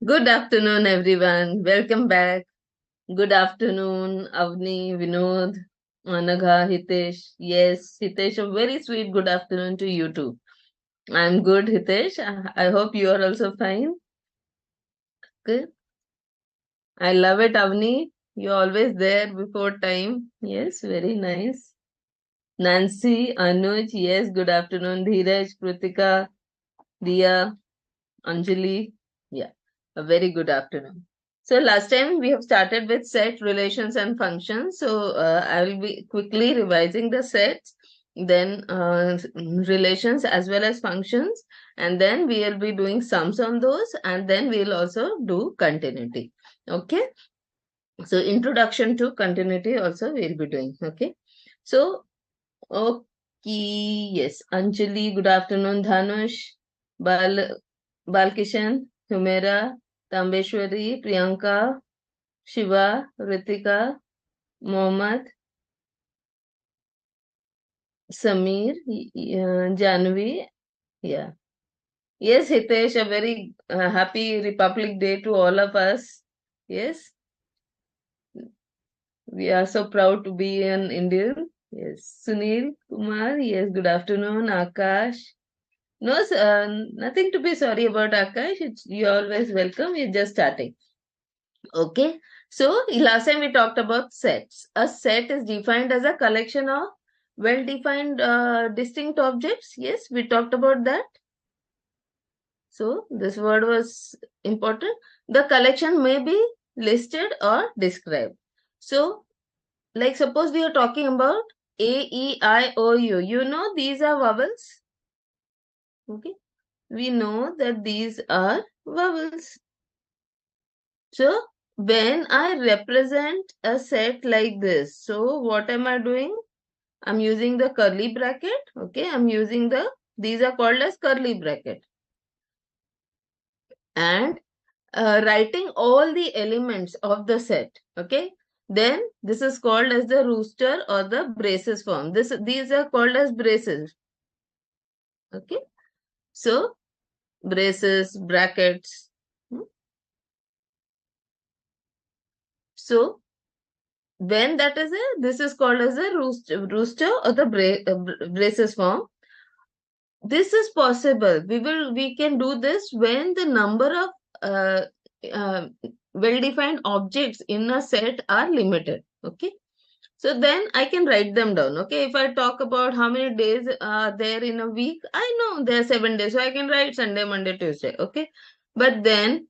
Good afternoon, everyone. Welcome back. Good afternoon, Avni, Vinod, Anagha, Hitesh. Yes, Hitesh, a very sweet good afternoon to you too. I'm good, Hitesh. I hope you are also fine. Good. I love it, Avni. You're always there before time. Yes, very nice. Nancy, Anuj, yes, good afternoon. Dheeraj, Kritika, Dia, Anjali. Yeah, a very good afternoon. So last time we have started with set, relations, and functions. So I will be quickly revising the sets, then relations as well as functions, and then we will be doing sums on those, and then we will also do continuity. Okay. So introduction to continuity also we will be doing. Okay. So okay, yes, Anjali, good afternoon, Dhanush, Bal Balkishan, Humera, Tambeshwari, Priyanka, Shiva, Ritika, Mohammed, Samir, Janvi. Yeah. Yes, Hitesh, a very happy Republic Day to all of us. Yes, we are so proud to be an Indian. Yes. Sunil Kumar, yes, good afternoon. Akash. No, nothing to be sorry about, Akash. You're always welcome. We're just starting. Okay. So last time we talked about sets. A set is defined as a collection of well-defined distinct objects. Yes, we talked about that. So this word was important. The collection may be listed or described. So, like suppose we are talking about A, E, I, O, U. You know these are vowels. Okay. We know that these are vowels. So when I represent a set like this, so what am I doing? I'm using the curly bracket. Okay, I'm using these are called as curly bracket. And writing all the elements of the set. Okay, then this is called as the rooster or the braces form. These are called as braces. Okay, so braces, brackets. Hmm. So when that is this is called as a rooster or the braces form. This is possible. We can do this when the number of uh, uh, well-defined objects in a set are limited. Okay. So then I can write them down. Okay. If I talk about how many days are there in a week, I know there are 7 days. So I can write Sunday, Monday, Tuesday. Okay. But then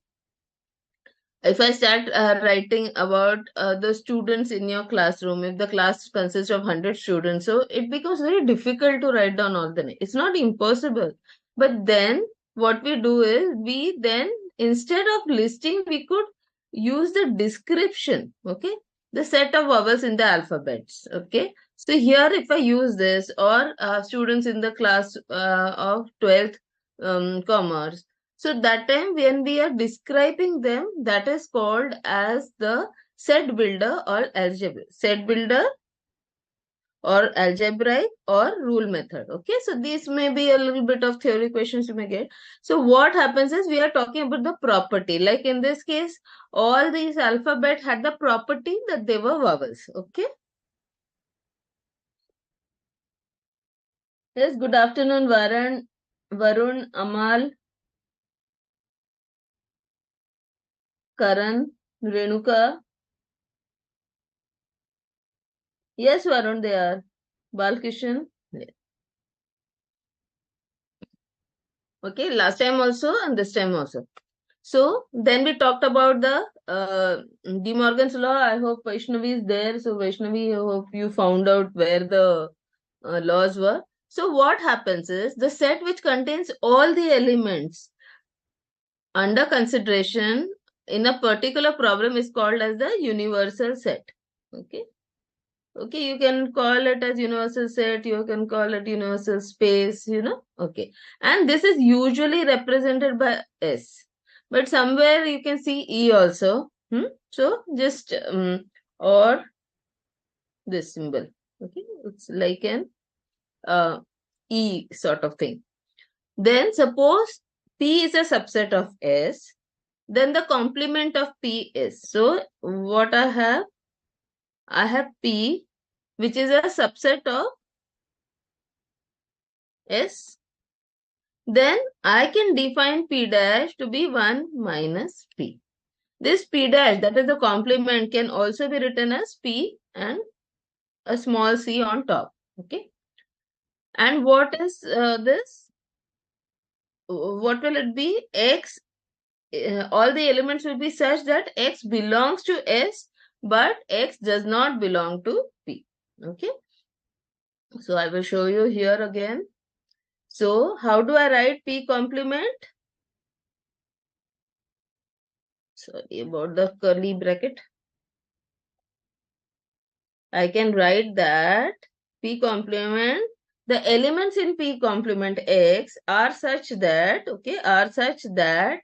if I start writing about the students in your classroom, if the class consists of 100 students, so it becomes very difficult to write down all the names. It's not impossible. But then what we do is we then, instead of listing, we could use the description, okay? The set of vowels in the alphabets, okay? So here, if I use this, or students in the class of 12th commerce, so that time when we are describing them, that is called as the set builder or algebra. Set builder or algebraic or rule method. Okay, so these may be a little bit of theory questions you may get. So what happens is we are talking about the property. Like in this case, all these alphabet had the property that they were vowels. Okay. Yes, good afternoon, Varun, Amal, Karan, Renuka. Yes, Varun, they are. Balkishan. Okay, last time also and this time also. So then we talked about the De Morgan's law. I hope Vaishnavi is there. So Vaishnavi, I hope you found out where the laws were. So what happens is the set which contains all the elements under consideration in a particular problem is called as the universal set. Okay. Okay, you can call it as universal set, you can call it universal space, Okay. And this is usually represented by S. But somewhere you can see E also. So just or this symbol. Okay. It's like an uh, E sort of thing. Then suppose P is a subset of S. then the complement of P is. So what I have P, which is a subset of S. Then I can define P dash to be 1 minus P. This P dash, that is the complement, can also be written as P and a small c on top. Okay. And what is this? What will it be? X, all the elements will be such that X belongs to S, but X does not belong to P. Okay. So I will show you here again. So how do I write P complement? Sorry about the curly bracket. I can write that P complement, the elements in P complement X are such that, okay, are such that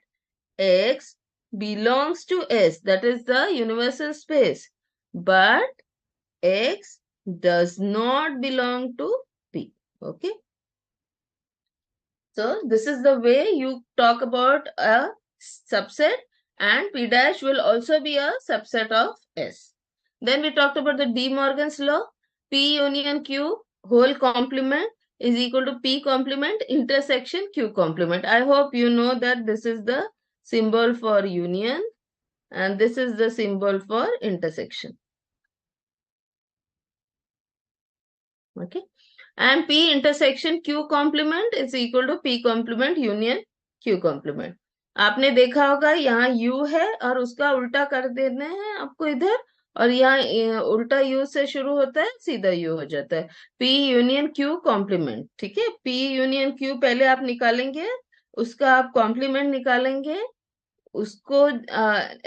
X belongs to S, that is the universal space, but X does not belong to P. Okay. So this is the way you talk about a subset, and P dash will also be a subset of S. Then we talked about the De Morgan's law. P union Q whole complement is equal to P complement intersection Q complement. I hope you know that this is the symbol for union and this is the symbol for intersection. Okay. And P intersection Q complement is equal to P complement union Q complement. आपने देखा होगा यहाँ U है और उसका उल्टा कर देना है आपको इधर, और यहाँ उल्टा U से शुरू होता है, सीधा U हो जाता है. P union Q complement. ठीक है. P यूनियन Q पहले आप निकालेंगे, उसका आप कॉम्प्लीमेंट निकालेंगे, उसको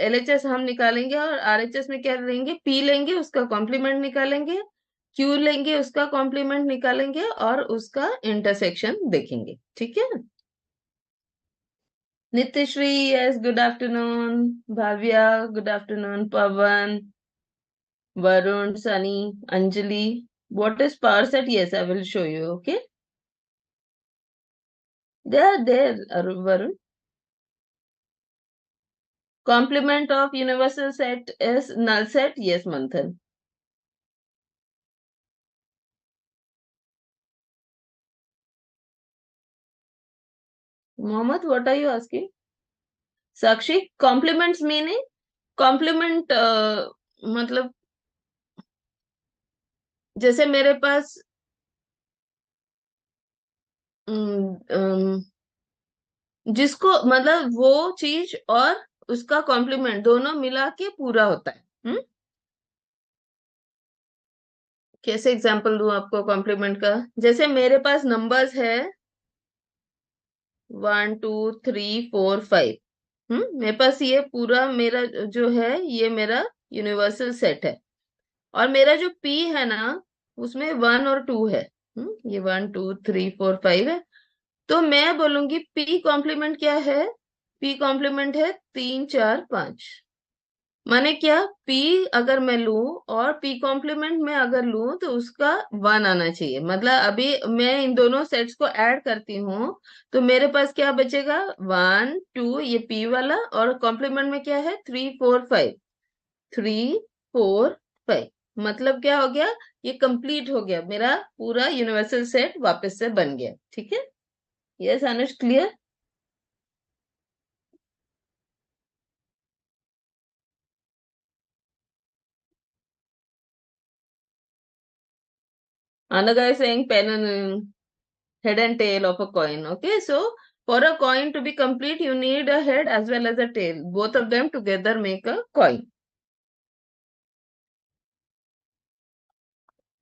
LHS हम निकालेंगे और RHS में क्या लेंगे? P लेंगे, उसका कॉम्प्लीमेंट निकालेंगे, Q लेंगे, उसका कॉम्प्लीमेंट निकालेंगे और उसका इंटरसेक्शन देखेंगे. ठीक है. Nityashri, yes, good afternoon. Bhavya, good afternoon. Pavan, Varun, Sunny, Anjali. What is power set? Yes, I will show you. Okay. They are there, Varun. Complement of universal set is null set. Yes, Manthan. Mohammed, what are you asking? Sakshi, complements meaning? Complement मतलब जैसे मेरे पास जिसको मतलब वो चीज और उसका complement दोनों मिला के पूरा होता है. कैसे एग्जांपल दूं आपको कॉम्प्लीमेंट का? जैसे मेरे पास नंबर्स है 1 2 3 4 5. मेरे पास ये पूरा मेरा जो है ये मेरा यूनिवर्सल सेट है, और मेरा जो P है ना उसमें 1 और 2 है. ये 1 2 3 4 5 है. तो मैं बोलूंगी P कॉम्प्लीमेंट क्या है? P कॉम्प्लीमेंट है 3 4 5. माने क्या? P अगर मैं लूं और P कॉम्प्लीमेंट में अगर लूं तो उसका 1 आना चाहिए. मतलब अभी मैं इन दोनों सेट्स को ऐड करती हूँ तो मेरे पास क्या बचेगा? 1 2, ये P वाला, और कॉम्प्लीमेंट में क्या है? 3 4 5. 3 4 5 मतलब क्या हो गया? ये कंप्लीट हो गया, मेरा पूरा यूनिवर्सल सेट वापस से बन गया. ठीक है. Yes Anuj, clear? Another guy saying pen and head and tail of a coin. Okay, so for a coin to be complete, you need a head as well as a tail. Both of them together make a coin.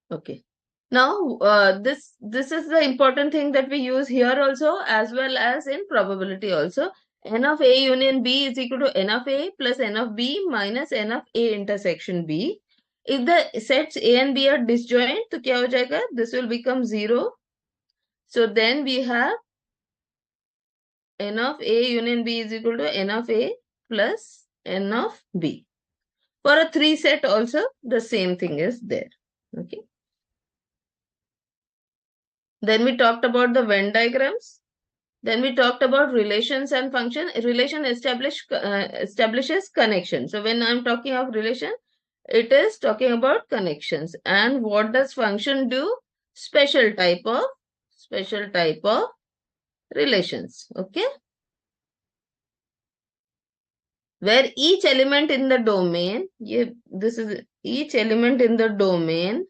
Okay. Now, this is the important thing that we use here also as well as in probability also. N of A union B is equal to N of A plus N of B minus N of A intersection B. If the sets A and B are disjoint, तो क्या हो जाएगा? This will become 0. So then we have N of A union B is equal to N of A plus N of B. For a 3 set also, the same thing is there. Okay. Then we talked about the Venn diagrams. Then we talked about relations and function. Relation establishes connection. So when I'm talking of relation, it is talking about connections. And what does function do? Special type of relations. Okay, where each element in the domain, this is each element in the domain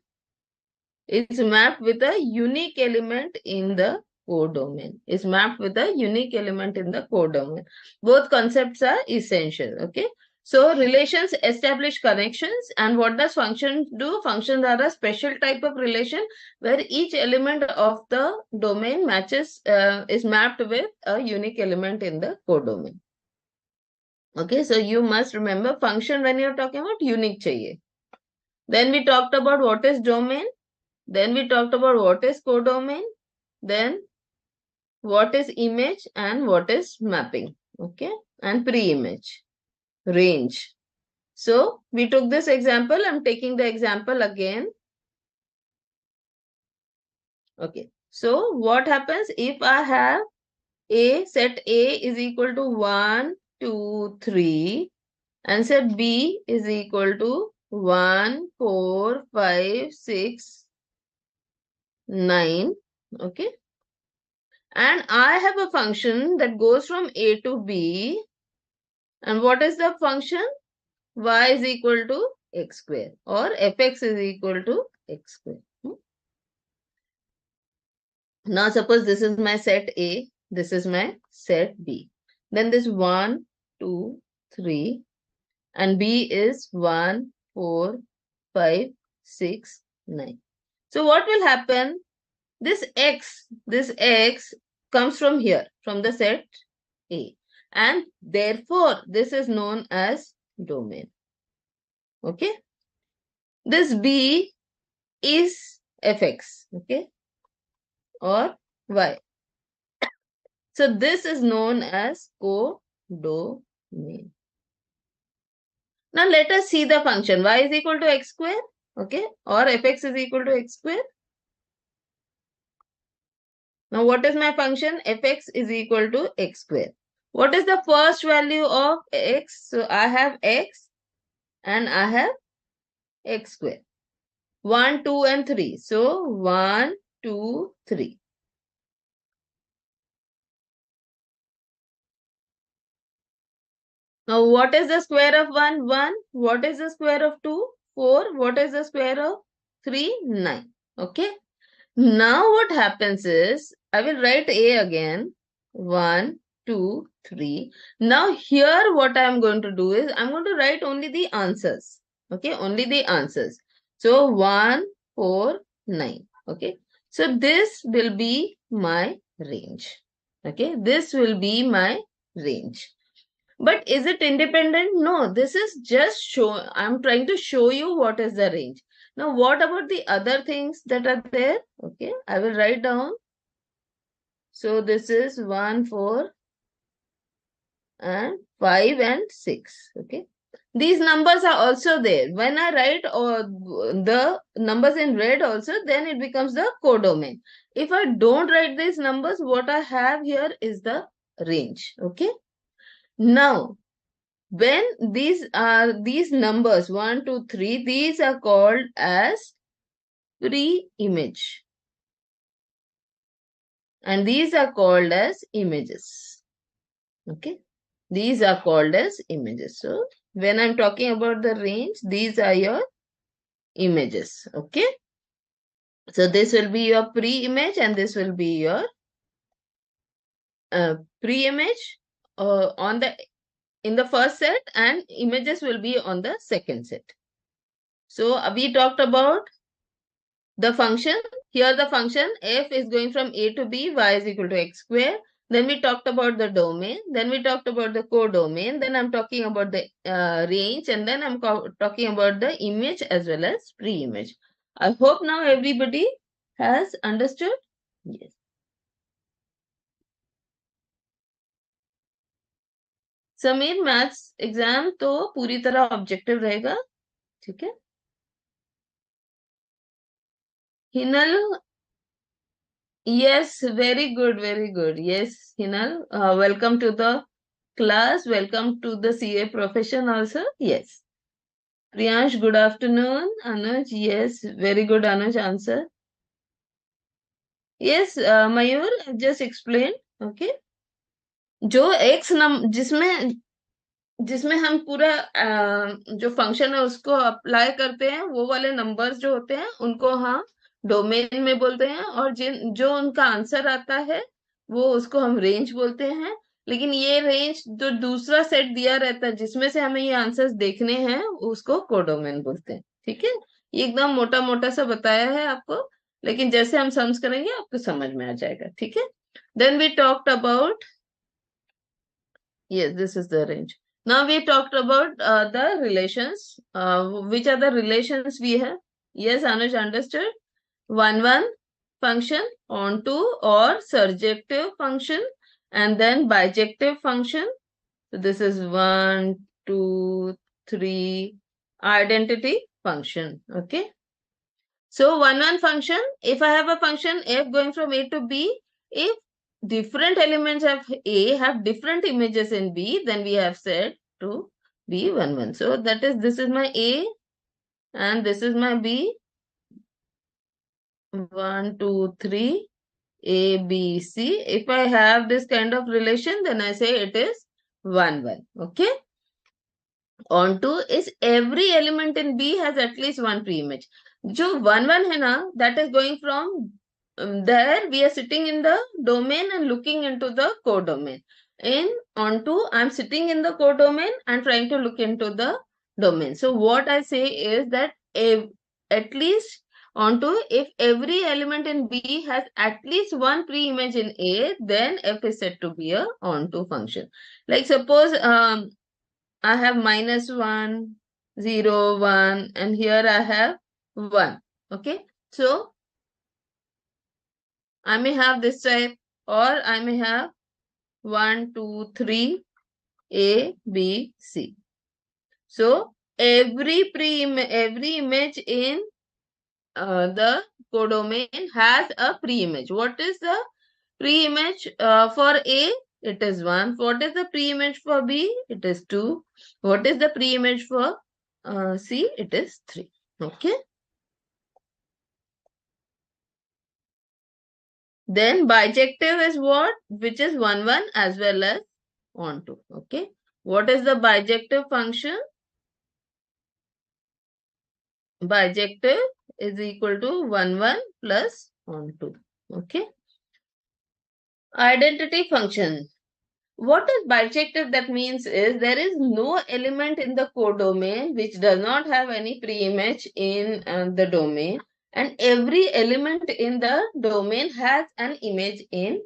is mapped with a unique element in the codomain. Is mapped with a unique element in the codomain. Both concepts are essential. Okay. So relations establish connections, and what does functions do? Functions are a special type of relation where each element of the domain is mapped with a unique element in the codomain. Okay, so you must remember function when you're talking about unique chahiye. Then we talked about what is domain. Then we talked about what is codomain. Then what is image and what is mapping. Okay, and pre-image, range. So we took this example. I'm taking the example again. Okay, so what happens if I have set A is equal to 1, 2, 3, and set B is equal to 1, 4, 5, 6, 9. Okay. And I have a function that goes from A to B. And what is the function? Y is equal to x square, or fx is equal to x square. Now suppose this is my set A, this is my set B. Then this 1, 2, 3, and B is 1, 4, 5, 6, 9. So what will happen? This x comes from here, from the set A. And therefore, this is known as domain. Okay. This B is fx, okay, or y. So this is known as codomain. Now let us see the function. Y is equal to x square, okay, or fx is equal to x square. Now what is my function? Fx is equal to x square. What is the first value of x? So I have x and I have x square. 1, 2, and 3. So 1, 2, 3. Now what is the square of 1? 1. What is the square of 2? 4. What is the square of 3? 9. Okay. Now what happens is, I will write A again. 1, 2, 3. Now here what I am going to do is, I am going to write only the answers. Okay, only the answers. So 1, 4, 9. Okay. So this will be my range. Okay, this will be my range. But is it independent? No, this is just I'm trying to show you what is the range. Now, what about the other things that are there? Okay, I will write down. So this is 1, 4, and 5 and 6. Okay. These numbers are also there. When I write the numbers in red also, then it becomes the codomain. If I don't write these numbers, what I have here is the range. Okay. Now, when these numbers 1, 2, 3, these are called as pre-image, and these are called as images. Okay, these are called as images. So when I'm talking about the range, these are your images. Okay, so this will be your pre-image and this will be your pre-image on the in the first set, and images will be on the second set. So we talked about the function. Here the function f is going from A to B, y is equal to x square. Then we talked about the domain. Then we talked about the codomain. Then I'm talking about the range, and then I'm talking about the image as well as pre-image. I hope now everybody has understood. Yes. Sameer maths exam तो पूरी तरह objective रहेगा, ठीक है. Hinal Yes, very good, very good. Yes, Hinal, welcome to the class. Welcome to the CA profession also. Yes. Priyansh, good afternoon. Anuj, yes, very good, Anuj answer. Yes, Mayur, just explain. Okay. जो x नम जिसमें जिसमें हम पूरा जो function है उसको apply करते हैं, वो वाले नंबर्स जो होते हैं उनको हम डोमेन में बोलते हैं, और जिन जो उनका आंसर आता है वो उसको हम रेंज बोलते हैं। लेकिन ये रेंज जो दूसरा सेट दिया रहता है जिसमें से हमें ये आंसर्स देखने हैं उसको कोडोमेन बोलते हैं। ठीक है, ये एकदम मोटा मोटा सा बताया है आपको, लेकिन जैसे हम सम्स करेंगे आपको समझ में आ जाएगा। ठीक है, then we talked about, yes, this is the range. Now we talked about the relations. Which are the relations we have? Yes, Anuj understood. One function, onto or surjective function, and then bijective function. So this is 1, 2, 3 identity function. Okay. So one function, if I have a function f going from A to B, if different elements of A have different images in B, then we have said to be one. So that is, this is my A and this is my B. 1, 2, 3, A, B, C. If I have this kind of relation, then I say it is 1. Okay. Onto is every element in B has at least one pre-image. जो 1 है ना, that is going from there we are sitting in the domain and looking into the codomain. In onto, I'm sitting in the codomain and trying to look into the domain. So what I say is that if, at least onto, if every element in B has at least one pre-image in A, then F is said to be a onto function. Like suppose I have -1, 0, 1, and here I have 1. Okay. So I may have this type, or I may have 1, 2, 3, A, B, C. So every image in the codomain has a pre-image. What is the pre-image for A? It is 1. What is the pre-image for B? It is 2. What is the pre-image for C? It is 3. Okay. Then bijective is what? Which is 1 as well as onto. Okay. What is the bijective function? Bijective is equal to 1 plus onto. Okay. Identity function. What is bijective? That means is there is no element in the codomain which does not have any pre-image in the domain, and every element in the domain has an image in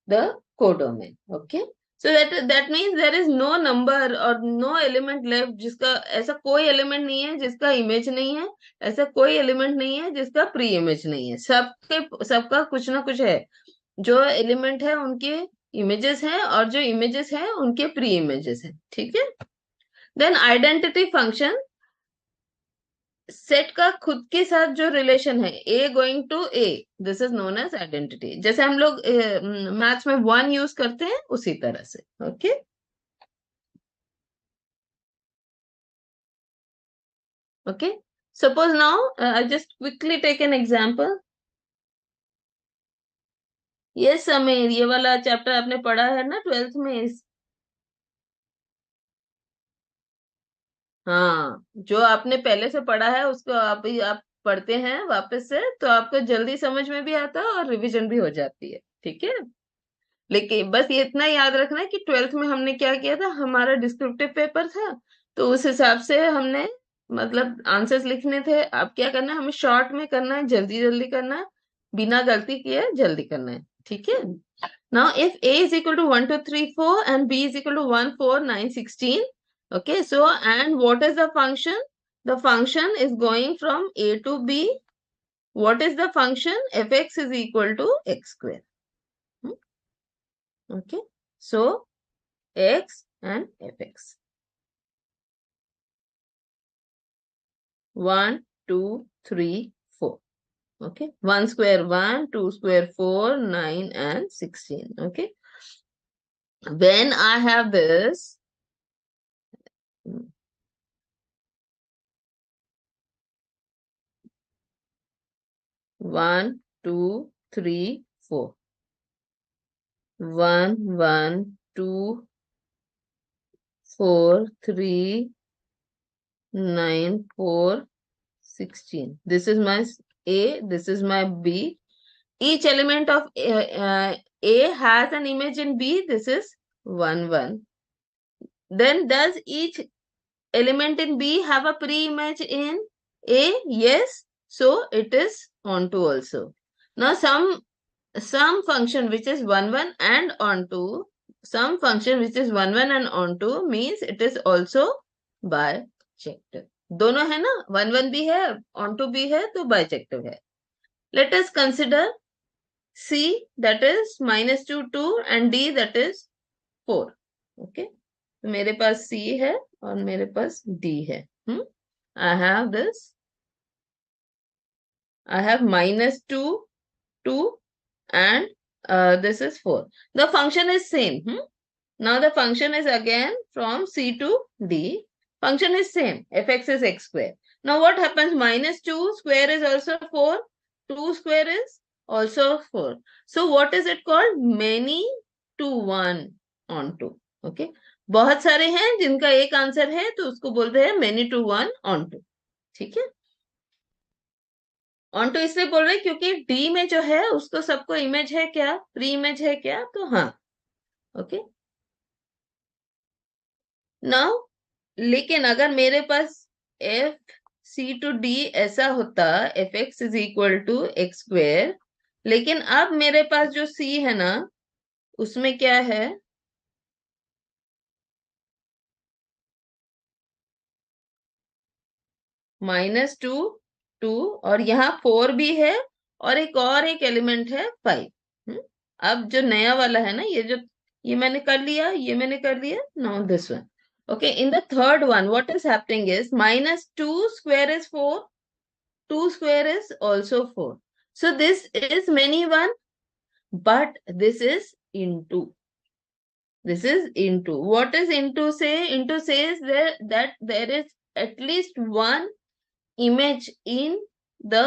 the codomain. Okay. So that means there is no number or no element left जिसका, ऐसा कोई element नहीं है जिसका image नहीं है, ऐसा कोई element नहीं है जिसका pre image नहीं है, सबका कुछ ना कुछ है। जो एलिमेंट है उनके इमेजेस हैं और जो इमेजेस हैं उनके प्री इमेजेस हैं। ठीक है। देन आइडेंटिटी फंक्शन, सेट का खुद के साथ जो रिलेशन है, a going to a, this is known as identity. जैसे हम लोग मैथ्स में 1 यूज करते हैं उसी तरह से। Okay. Okay, suppose now I just quickly take an example. ये समीर, ये वाला चैप्टर आपने पढ़ा है ना 12th में? हाँ, जो आपने पहले से पढ़ा है उसको आप पढ़ते हैं वापस से, तो आपको जल्दी समझ में भी आता है और रिवीजन भी हो जाती है। ठीक है। लेकिन बस ये इतना याद रखना है कि 12th में हमने क्या किया था, हमारा डिस्क्रिप्टिव पेपर था, तो उस हिसाब से हमने मतलब आंसर्स लिखने थे। अब क्या करना है, हमें शॉर्ट में करना है, जल्दी जल्दी करना है, बिना गलती किए जल्दी करना है। ठीक है। Now, if A is equal to 1, 2, 3, 4 and B is equal to 1, 4, 9, 16. Okay, so and what is the function? The function is going from A to B. What is the function? Fx is equal to x square. Okay, so x and fx. 1, 2, 3, 4. Okay, 1 square 1, 2 square 4, 9 and 16. Okay, when I have this, 1, 2, 3, 4. 1, 1, 2, 4, 3, 9, 4, 16. This is my A, this is my B. Each element of A has an image in B. This is 1, 1. Then does each element in B have a pre-image in A? Yes. So it is onto also. Now some function which is 1, 1 and onto, some function which is 1, 1 and onto means it is also bijective. दोनों है ना, 1, 1 भी है, onto भी है, तो bijective है. Let us consider C, that is -2, 2 and D, that is 4. Okay. तो मेरे पास C है और मेरे पास D है. I have this. I have -2, 2 and this is 4. The function is same. Now the function is again from C to D. Function is same. Fx is x square. Now what happens? -2 square is also 4. 2 square is also 4. So what is it called? Many to one onto. Okay. बहुत सारे हैं जिनका एक answer है तो उसको बोलते हैं many to one onto. ठीक है. onto इसलिए बोल रहे हैं क्योंकि D में जो है उसको सबको इमेज है क्या? प्री इमेज है क्या? तो हाँ. ओके. नाउ लेकिन अगर मेरे पास एफ सी टू डी ऐसा होता, f x is equal to x square, लेकिन अब मेरे पास जो सी है ना उसमें क्या है? -2, 2 और यहाँ 4 भी है और एक एलिमेंट है 5. अब जो नया वाला है ना, ये मैंने कर लिया, ये मैंने कर लिया. Now this one. Okay, in the third one, what is happening is -2 square is 4, 2 square is also 4. So this is many one, but this is into. This is into. What is into say? Into says that there is at least one image in the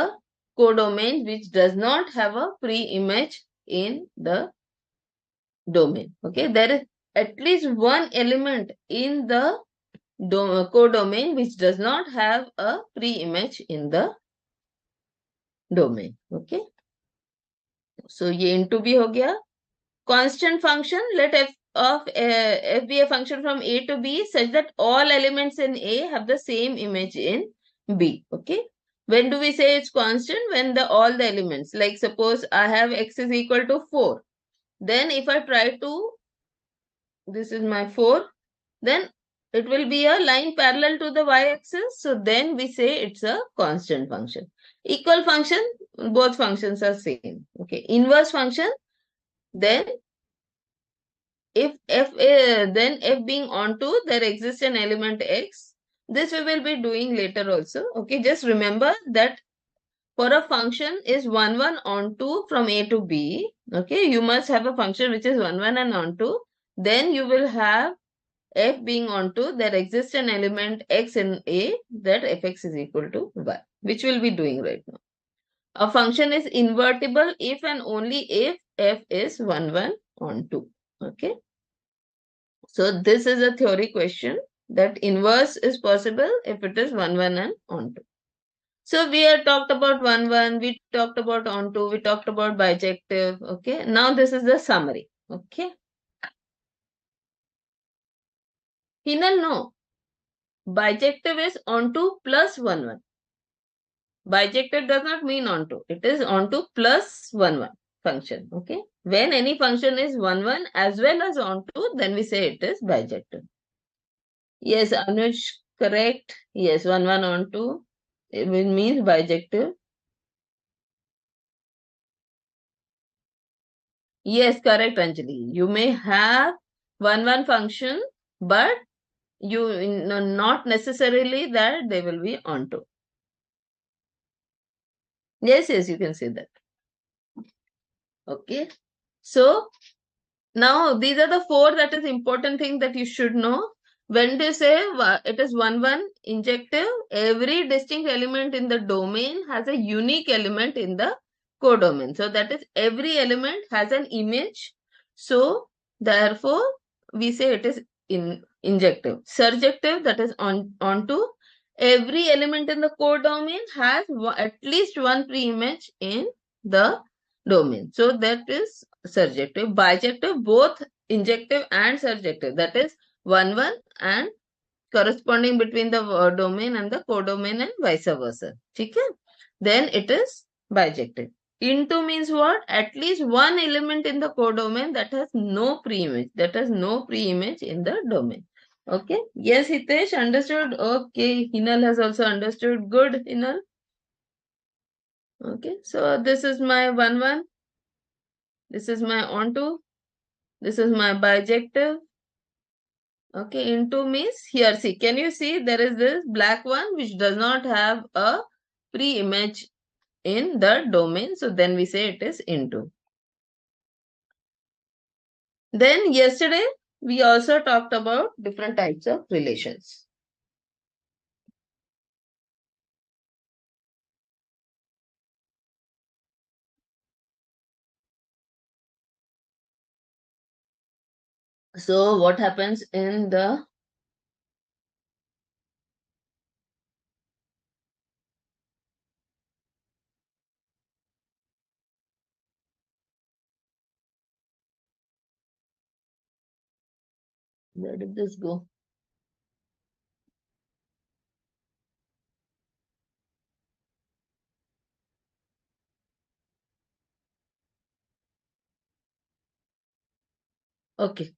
codomain which does not have a pre-image in the domain. Okay, there is at least one element in the codomain which does not have a pre-image in the domain. Okay, so ये into भी हो गया. Constant function, let f of f be a function from A to B such that all elements in A have the same image in B. Okay, when do we say it's constant? When all the elements, like suppose I have x is equal to 4, then if I try to, this is my 4, then it will be a line parallel to the y-axis. So then we say it's a constant function. Equal function, both functions are same. Okay. Inverse function, then if then f being onto, there exists an element x. This we will be doing later also. Okay. Just remember that for a function is 1, 1 onto from A to B. Okay. You must have a function which is 1, 1 and onto. Then you will have f being onto, there exists an element x in A, that fx is equal to y, which we'll be doing right now. A function is invertible if and only if f is 1, 1 onto. Okay. So this is a theory question that inverse is possible if it is 1, 1 and onto. So we have talked about 1, 1, we talked about onto, we talked about bijective. Okay. Now this is the summary. Okay. Hinal, no. Bijective is onto plus 1, 1. Bijective does not mean onto. It is onto plus 1, 1 function. Okay. When any function is 1, 1 as well as onto, then we say it is bijective. Yes, Anuj, correct. Yes, 1, 1 onto. It means bijective. Yes, correct, Anjali. You may have 1, 1 function, but not necessarily that they will be onto. Yes, yes, you can say that. Okay. So now these are the four that is important thing that you should know. When they say it is one injective, every distinct element in the domain has a unique element in the codomain. So that is every element has an image. So therefore we say it is injective. Surjective, that is onto every element in the codomain has at least one pre-image in the domain. So that is surjective. Bijective, both injective and surjective. That is one and corresponding between the domain and the codomain and vice versa. Okay? Then it is bijective. Into means what? At least one element in the codomain that has no pre-image. That has no pre-image in the domain. Okay? Yes, Hitesh, understood? Okay. Hinal has also understood. Good, Hinal. Okay. So this is my one. This is my onto. This is my bijective. Okay, into means here, see, can you see there is this black one which does not have a pre-image in the domain. So then we say it is into. Then yesterday we also talked about different types of relations. So what happens in the where did this go? Okay.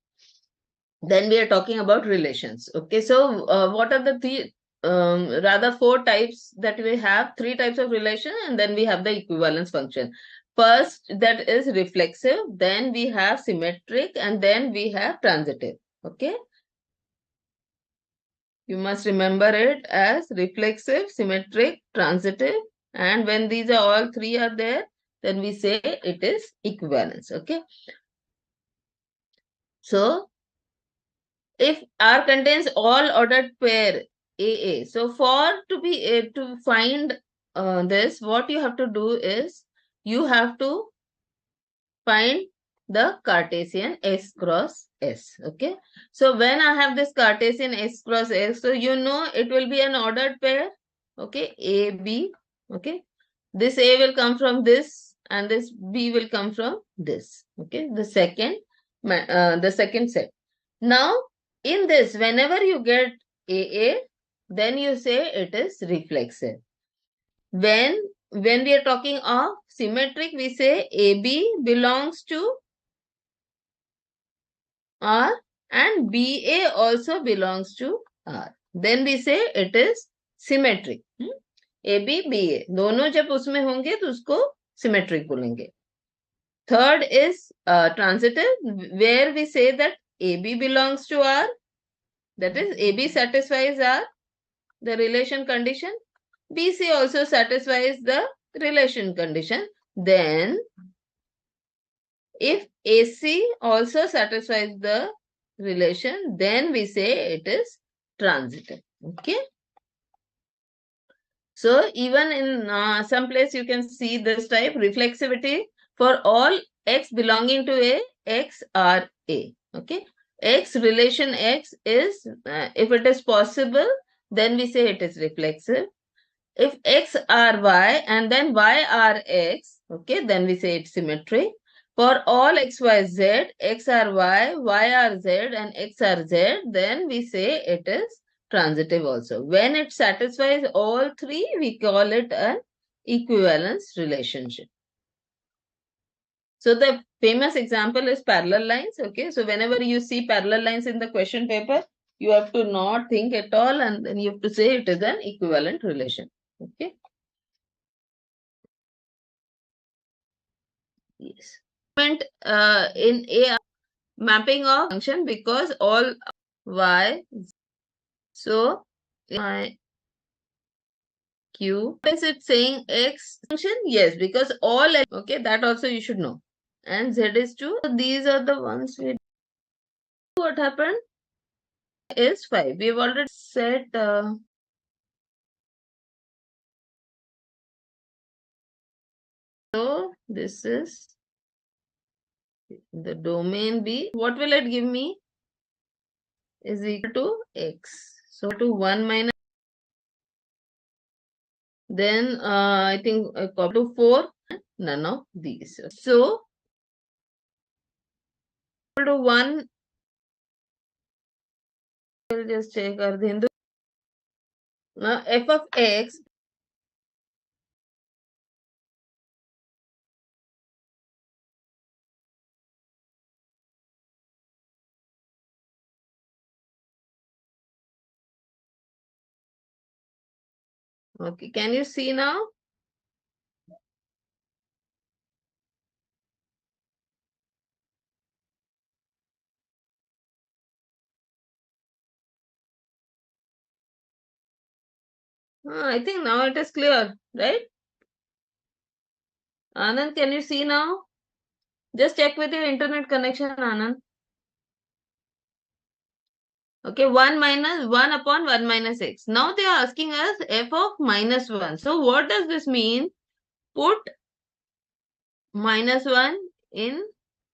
Then we are talking about relations. Okay, so what are the three, rather four types that we have? Three types of relation, and then we have the equivalence function. First, that is reflexive, then we have symmetric, and then we have transitive. Okay, you must remember it as reflexive, symmetric, transitive, and when these are all three are there, then we say it is equivalence. Okay, so if R contains all ordered pair AA. So for to be to find this, what you have to do is you have to find the Cartesian S cross S. Okay. So when I have this Cartesian S cross S, so you know it will be an ordered pair. Okay. A, B. Okay. This A will come from this and this B will come from this. Okay. The second set. Now, in this, whenever you get AA, then you say it is reflexive. When we are talking of symmetric, we say AB belongs to R and BA also belongs to R. Then we say it is symmetric. AB, BA. दोनों जब उसमें होंगे तो उसको symmetric बोलेंगे. Third is transitive, where we say that AB belongs to R. That is, AB satisfies R, the relation condition. BC also satisfies the relation condition. Then, if AC also satisfies the relation, then we say it is transitive. Okay. So, even in some place you can see this type reflexivity for all X belonging to A, X are A. Okay. X relation X is, if it is possible, then we say it is reflexive. If X are Y and then Y are X, okay, then we say it's symmetric. For all X, Y, Z, X are Y, Y are Z, and X are Z, then we say it is transitive also. When it satisfies all three, we call it an equivalence relationship. So the famous example is parallel lines. Okay, so whenever you see parallel lines in the question paper, you have to not think at all and then you have to say it is an equivalent relation. Okay. Yes. In A mapping of function because all y. So my Q. What is it saying? X function? Yes, because all, okay, that also you should know. And Z is 2. So these are the ones we, what happened is 5. We've already set, so this is the domain B. What will it give me? Is equal to X. So to 1 minus, then I think copy to 4, none of these. So to 1, we'll just take Ardhindu. Now f of x, okay, can you see now? I think now it is clear, right? Anand, can you see now? Just check with your internet connection, Anand. Okay, 1 minus 1 upon 1 minus x. Now they are asking us f of minus 1. So what does this mean? Put minus 1 in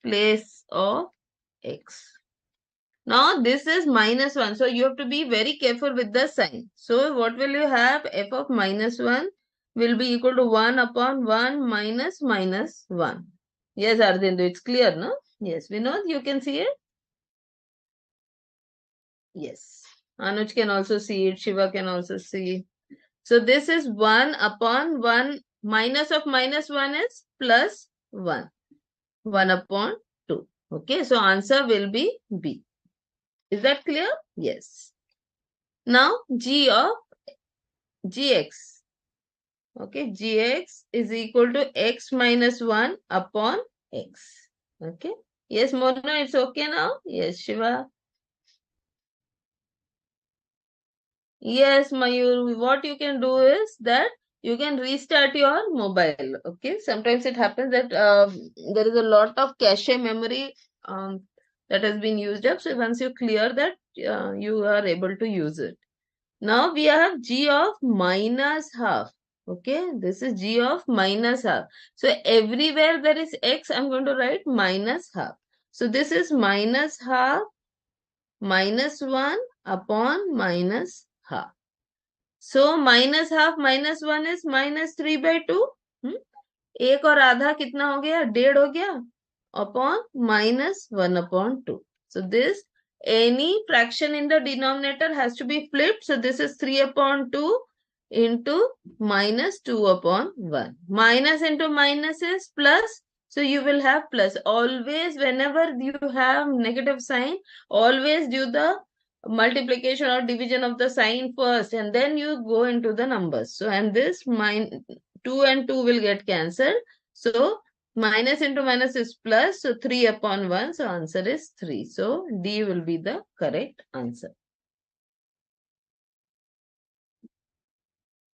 place of x. Now this is minus 1. So you have to be very careful with the sign. So what will you have? F of minus 1 will be equal to 1 upon 1 minus minus 1. Yes, Ardhindu, it's clear, no? Yes, Vinod, you can see it? Yes. Anuj can also see it. Shiva can also see. So this is 1 upon 1. Minus of minus 1 is plus 1. 1 upon 2. Okay, so answer will be B. Is that clear? Yes. Now G of Gx. Okay, Gx is equal to x minus 1 upon x. Okay. Yes, Mona, it's okay now? Yes, Shiva. Yes, Mayur, what you can do is that you can restart your mobile. Okay, sometimes it happens that there is a lot of cache memory that has been used up. So once you clear that, you are able to use it. Now we have g of minus half. Okay, this is g of minus half. So everywhere there is x, I'm going to write minus half. So this is minus half minus 1 upon minus half. So minus half minus 1 is minus 3 by 2. एक और आधा कितना हो गया? 1.5 हो गया upon minus 1 upon 2. So this, any fraction in the denominator has to be flipped. So this is 3 upon 2 into minus 2 upon 1. Minus into minus is plus. So you will have plus. Always whenever you have negative sign, always do the multiplication or division of the sign first and then you go into the numbers. So and this 2 and 2 will get cancelled. So minus into minus is plus. So 3 upon 1. So answer is 3. So D will be the correct answer.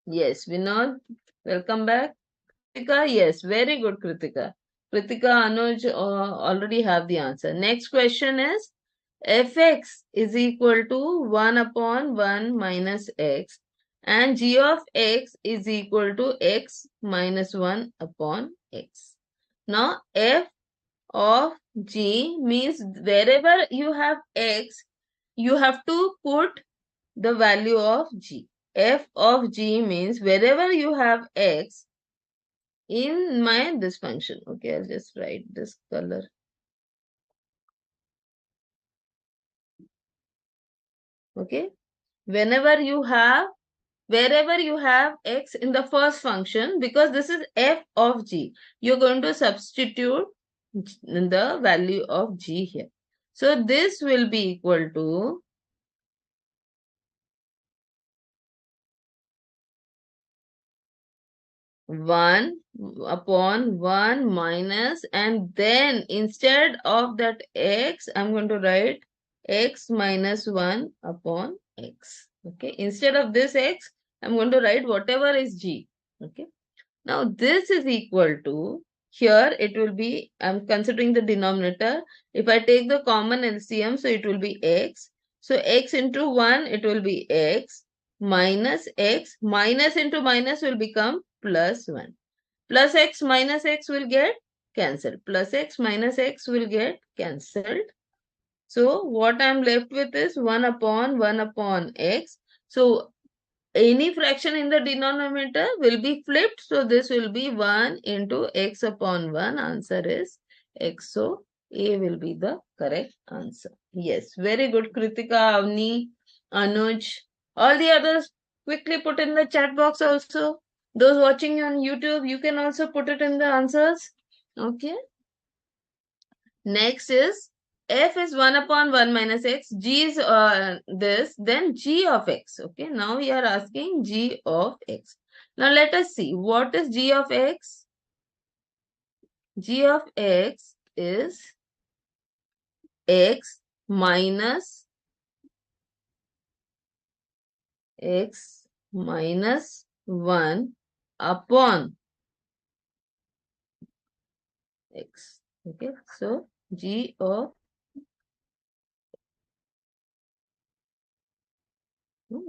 Yes, Vinod, welcome back. Kritika, yes, very good, Kritika. Kritika, Anuj already have the answer. Next question is fx is equal to 1 upon 1 minus x and g of x is equal to x minus 1 upon x. Now f of g means wherever you have x, you have to put the value of g. F of g means wherever you have x in this function. Okay, I'll just write this color. Okay, wherever you have x in the first function, because this is f of g, you're going to substitute the value of g here. So this will be equal to 1 upon 1 minus, and then instead of that x, I'm going to write x minus 1 upon x. Okay, instead of this x, I'm going to write whatever is g. Okay. Now this is equal to, here it will be, I'm considering the denominator. If I take the common LCM, so it will be x. So x into 1, it will be x minus into minus will become plus 1. Plus x minus x will get cancelled. Plus x minus x will get cancelled. So what I'm left with is 1 upon x. So any fraction in the denominator will be flipped. So this will be 1 into x upon 1. Answer is x. So A will be the correct answer. Yes, very good, Kritika, Avni, Anuj. All the others quickly put in the chat box also. Those watching on YouTube, you can also put it in the answers. Okay. Next is f is 1 upon 1 minus x. G is this, then g of x. Okay, now we are asking g of x. Now let us see what is g of x. G of x is x minus 1 upon x. Okay, so g of,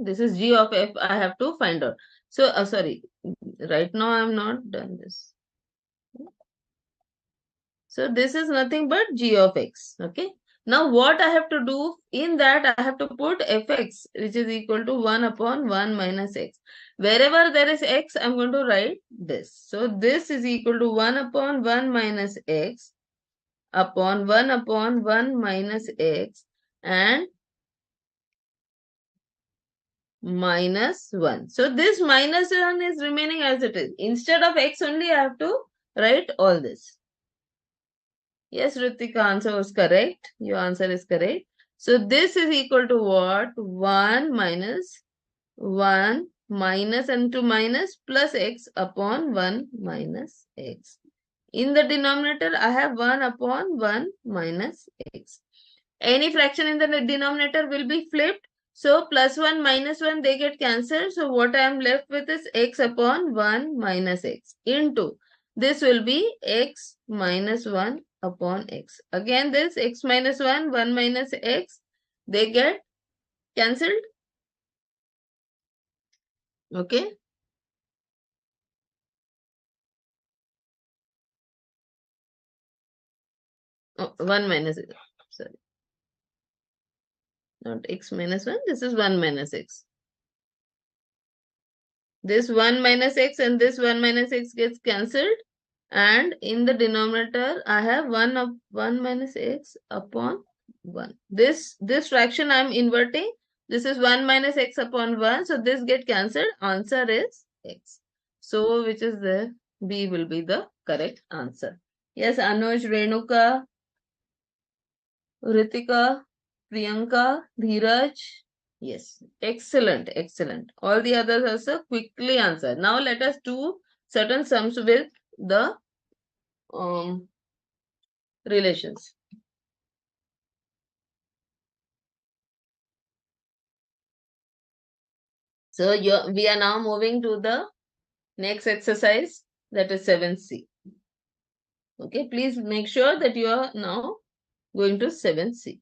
this is g of f. I have to find out. So sorry, right now I am not done this. So this is nothing but g of x. Okay. Now what I have to do in that, I have to put fx, which is equal to 1 upon 1 minus x. Wherever there is x, I'm going to write this. So this is equal to 1 upon 1 minus x upon 1 upon 1 minus x and minus 1. So this minus 1 is remaining as it is. Instead of x only, I have to write all this. Yes, Ritika, answer was correct. Your answer is correct. So this is equal to what? 1 minus 1 minus and to minus plus x upon 1 minus x. In the denominator, I have 1 upon 1 minus x. Any fraction in the denominator will be flipped. So plus 1 minus 1, they get cancelled. So what I am left with is x upon 1 minus x into, this will be x minus 1 upon x. Again this x minus 1, 1 minus x, they get cancelled. Okay. Oh, 1 minus, sorry, not x minus 1, this is 1 minus x. This 1 minus x and this 1 minus x gets cancelled. And in the denominator, I have 1 minus x upon 1. This fraction I am inverting. This is 1 minus x upon 1. So this get cancelled. Answer is x. So which is the B will be the correct answer. Yes, Anuj, Renuka, Ritika, Priyanka, Dheeraj. Yes, excellent, excellent. All the others also quickly answer. Now let us do certain sums with the relations. So we are now moving to the next exercise, that is 7C. Okay, please make sure that you are now going to 7C.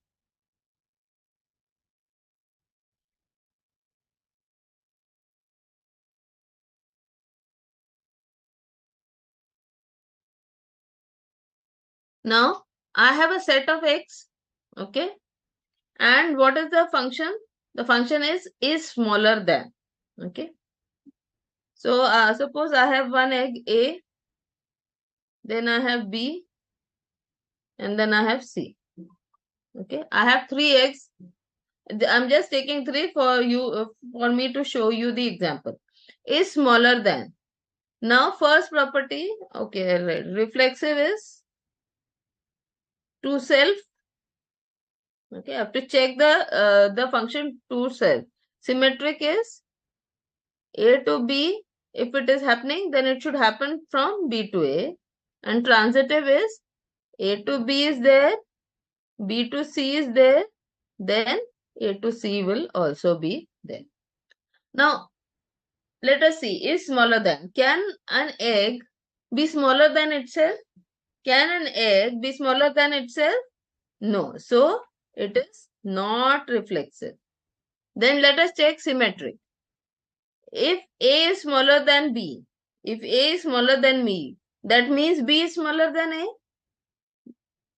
Now I have a set of x. Okay, and what is the function? The function is smaller than. Okay, so suppose I have one egg A, then I have B, and then I have C. Okay, I have three eggs. I'm just taking three for you, for me to show you the example. Is smaller than. Now first property, okay, right. Reflexive is to self. Okay, I have to check the function to self. Symmetric is A to B. If it is happening, then it should happen from B to A. And transitive is A to B is there, B to C is there, then A to C will also be there. Now, Let us see. Is smaller than. Can an egg be smaller than itself? Can an egg be smaller than itself? No. So it is not reflexive. Then let us check symmetric. If A is smaller than B, if A is smaller than B, that means B is smaller than A.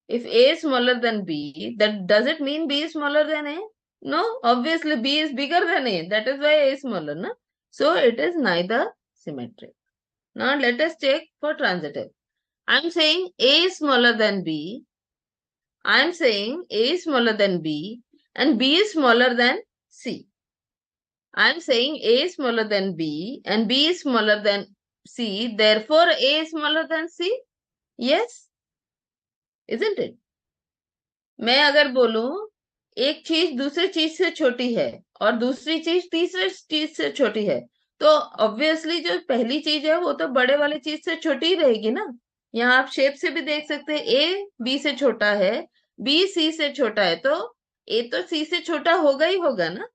If A is smaller than B, that does it mean B is smaller than A? No, obviously B is bigger than A. That is why A is smaller, no? So it is neither symmetric. Now let us check for transitive. I'm saying A is smaller than B. I'm saying A is smaller than B and B is smaller than C. I'm saying A is smaller than B and B is smaller than C. Therefore, A is smaller than C. Yes, isn't it? मैं अगर बोलूं एक चीज दूसरी चीज से छोटी है और दूसरी चीज तीसरी चीज से छोटी है, तो ऑब्वियसली जो पहली चीज है वो तो बड़े वाली चीज से छोटी ही रहेगी ना. यहाँ आप शेप से भी देख सकते हैं, ए बी से छोटा है, बी सी से छोटा है, तो ए तो सी से छोटा होगा ही होगा ना.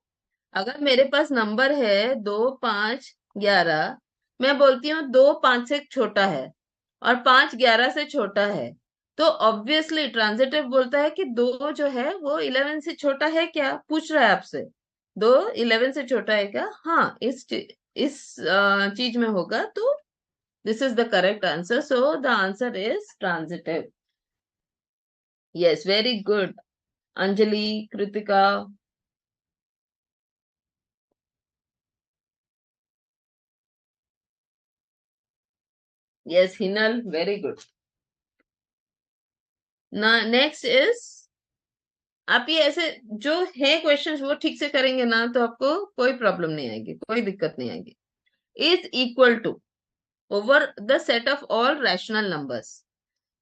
अगर मेरे पास नंबर है 2, 5, 11, मैं बोलती हूँ 2, 5 से छोटा है और 5, 11 से छोटा है, तो ऑब्वियसली ट्रांजिटिव बोलता है कि 2 जो है वो 11 से छोटा है क्या, पूछ रहा है आपसे. 2 11 से छोटा है क्या? हाँ, इस चीज में होगा, तो this is the correct answer. So the answer is transitive. Yes, very good Anjali, Kritika. Yes Hinal, very good. Next is, आप ये ऐसे जो है क्वेश्चंस वो ठीक से करेंगे ना तो आपको कोई प्रॉब्लम नहीं आएगी, कोई दिक्कत नहीं आएगी. Is equal to over the set of all rational numbers.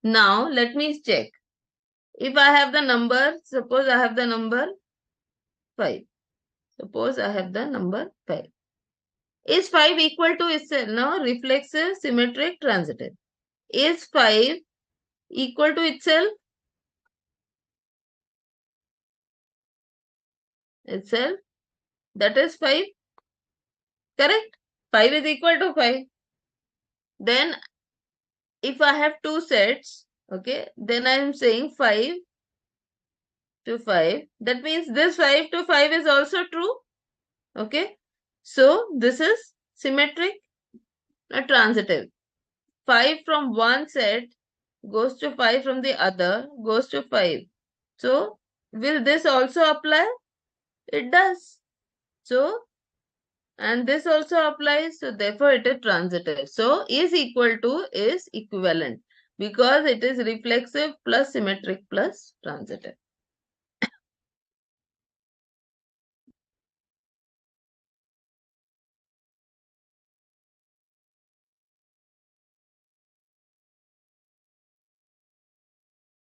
Now let me check. If I have the number, suppose I have the number 5. Suppose I have the number 5. Is 5 equal to itself? No, reflexive, symmetric, transitive. Is 5 equal to itself? Itself. That is 5. Correct? 5 is equal to 5. Then if I have two sets, okay, then I am saying 5 to 5. That means this 5 to 5 is also true. Okay. So this is symmetric, not transitive. 5 from one set goes to 5 from the other, goes to 5. So will this also apply? It does. So, and this also applies. So therefore it is transitive. So is equal to is equivalent because it is reflexive plus symmetric plus transitive.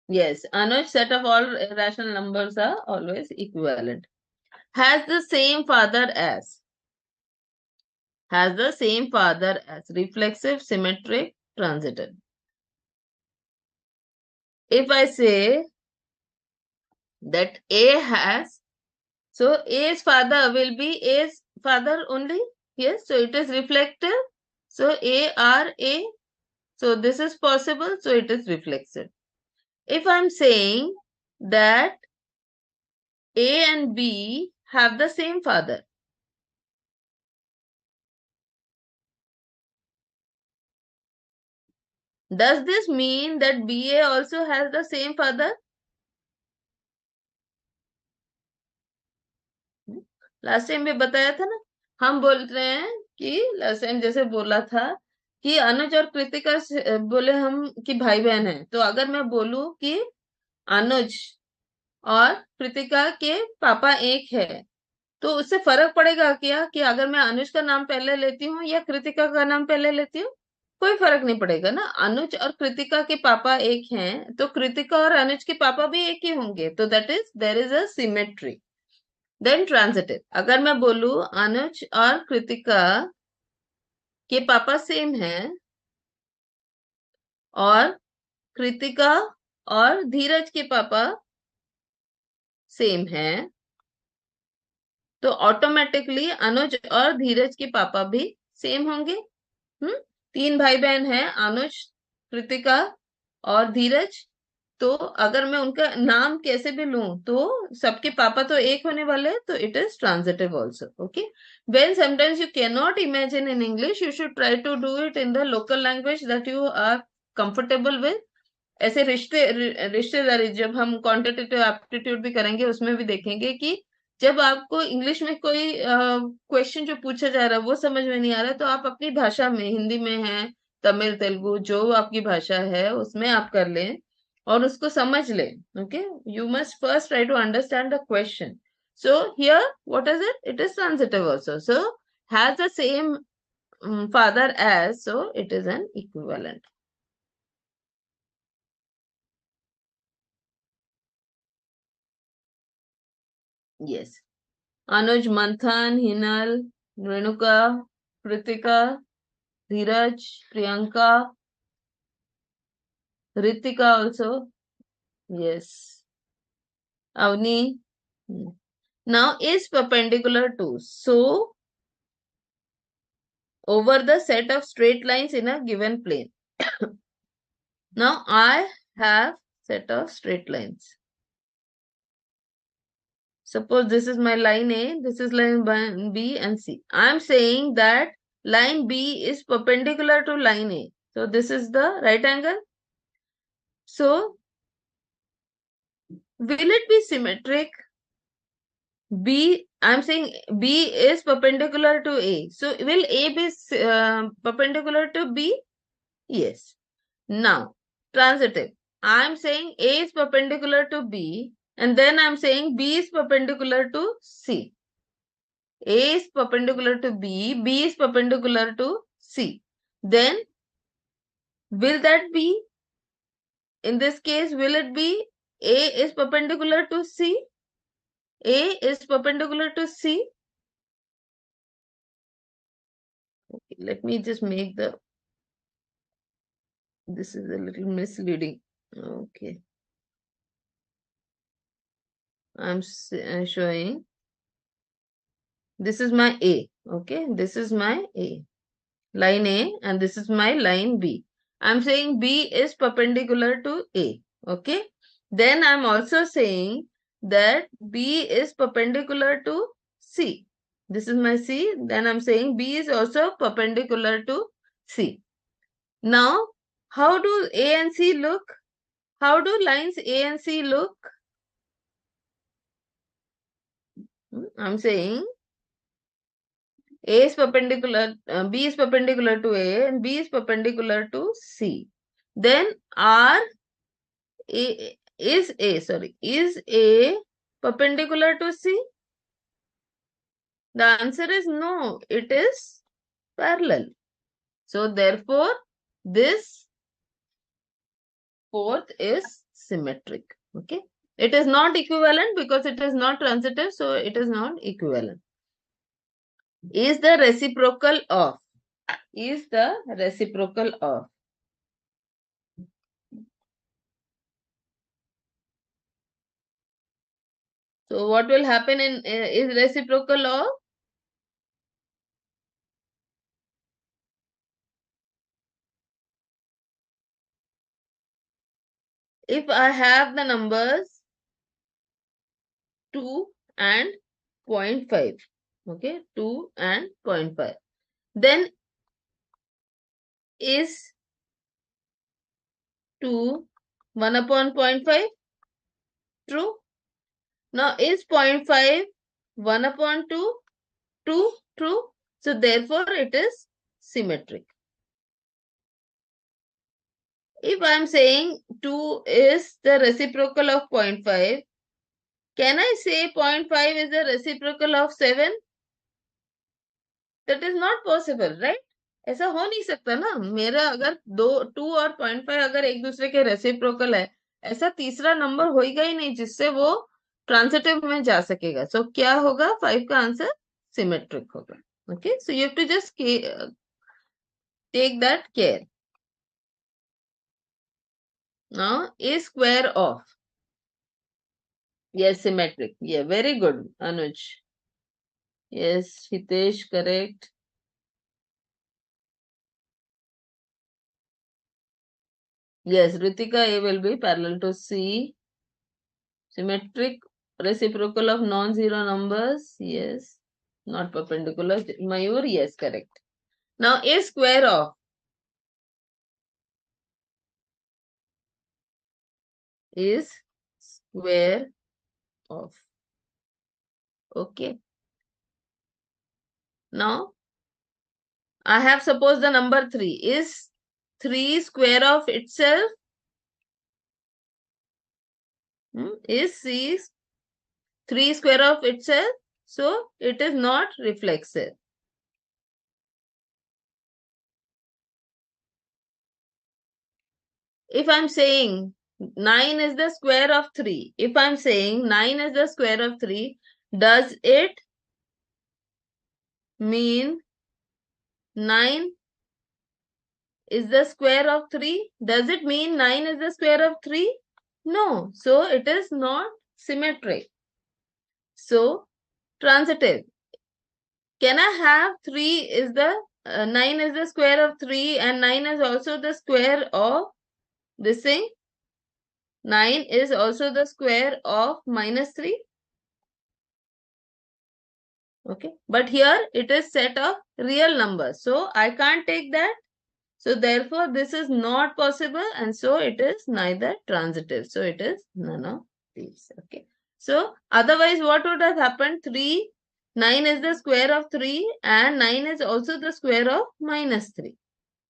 Yes, Anuj, set of all rational numbers are always equivalent. Has the same father as. Has the same father as. Reflexive, symmetric, transitive. If I say that A has, so A's father will be A's father only. Yes, so it is reflective. So A R A. So this is possible. So it is reflexive. If I'm saying that A and B have the same father, does this mean that BA also has the same father? Last time भी बताया था ना, हम बोल रहे हैं कि last time जैसे बोला था कि अनुज और कृतिका बोले हम कि भाई बहन है, तो अगर मैं बोलूं कि अनुज और कृतिका के पापा एक है, तो उससे फर्क पड़ेगा क्या कि अगर मैं अनुज का नाम पहले लेती हूँ या कृतिका का नाम पहले लेती हूँ? कोई फर्क नहीं पड़ेगा ना. अनुज और कृतिका के पापा एक हैं, तो कृतिका और अनुज के पापा भी एक ही होंगे, तो that is there is a symmetry. Then transitive, अगर मैं बोलूं अनुज और कृतिका के पापा सेम हैं और कृतिका और धीरज के पापा सेम हैं, तो ऑटोमेटिकली अनुज और धीरज के पापा भी सेम होंगे। तीन भाई बहन हैं, अनुज, कृतिका और धीरज। तो अगर मैं उनका नाम कैसे भी लूं तो सबके पापा तो एक होने वाले हैं, तो it is transitive also. Okay, when sometimes you cannot imagine in English, you should try to do it in the local language that you are comfortable with. ऐसे रिश्तेदारी जब हम क्वांटिटेटिव एप्टीट्यूड भी करेंगे उसमें भी देखेंगे कि जब आपको इंग्लिश में कोई क्वेश्चन जो पूछा जा रहा है वो समझ में नहीं आ रहा है, तो आप अपनी भाषा में, हिंदी में है, तमिल, तेलुगु, जो आपकी भाषा है उसमें आप कर लें और उसको समझ लें। Okay, you must first try to understand the question. So here what is it? It is transitive also, so has the same father as, so it is an equivalent. Yes. Anuj, Manthan, Hinal, Renuka, Kritika, Dheeraj, Priyanka, Ritika also. Yes. Avni. Hmm. Now is perpendicular to. So, over the set of straight lines in a given plane. Now I have set of straight lines. Suppose this is my line A, this is line B and C. I am saying that line B is perpendicular to line A. So this is the right angle. So will it be symmetric? B, I am saying B is perpendicular to A. So will A be perpendicular to B? Yes. Now, transitive. I am saying A is perpendicular to B, and then I am saying B is perpendicular to C. A is perpendicular to B, B is perpendicular to C. Then, will that be, in this case, will it be A is perpendicular to C? A is perpendicular to C. Okay, let me just make this is a little misleading. Okay. I'm showing, this is my A. Okay, this is my A. Line A, and this is my line B. I'm saying B is perpendicular to A. Okay. Then I'm also saying that B is perpendicular to C. This is my C. Then I'm saying B is also perpendicular to C. Now, how do A and C look? How do lines A and C look? I'm saying A is perpendicular, B is perpendicular to A and B is perpendicular to C. Then is A perpendicular to C? The answer is no, it is parallel. So therefore, this fourth is symmetric. Okay. It is not equivalent because it is not transitive, so it is not equivalent. Is the reciprocal of. Is the reciprocal of. So what will happen in is reciprocal of? If I have the numbers 2 and 0.5, okay, 2 and 0.5, then is 2 1 upon 0.5 true? Now is 0.5 1 upon 2 2 true? So therefore it is symmetric. If I am saying 2 is the reciprocal of 0.5, can I say 0.5 is the reciprocal of 7? That is not possible, right? ऐसा हो नहीं सकता ना। मेरा अगर 2 और 0.5 अगर एक दूसरे के रेसिप्रोकल है, ऐसा तीसरा नंबर होगा ही नहीं जिससे वो ट्रांसिटिव में जा सकेगा। सो क्या होगा? 5 का आंसर सिमेट्रिक होगा। Okay, so you have to just take that care. Now a square of, yes, symmetric. Yeah, very good, Anuj. Yes, Hitesh, correct. Yes, Ritika, A will be parallel to C. Symmetric reciprocal of non-zero numbers. Yes. Not perpendicular. Mayur, yes, correct. Now A square of is square of. Okay. Now I have suppose the number 3 is 3 square of itself. Is C 3 square of itself? So it is not reflexive. If I'm saying 9 is the square of 3, if I'm saying 9 is the square of 3, does it mean 9 is the square of 3? Does it mean 9 is the square of 3? No. So it is not symmetric. So transitive. Can I have 3 is the 9 is the square of 3 and 9 is also the square of this thing? 9 is also the square of minus 3. Okay. But here it is set of real numbers. So I can't take that. So therefore this is not possible and so it is neither transitive. So it is none of these. Okay. So otherwise what would have happened? 3, 9 is the square of 3 and 9 is also the square of minus 3.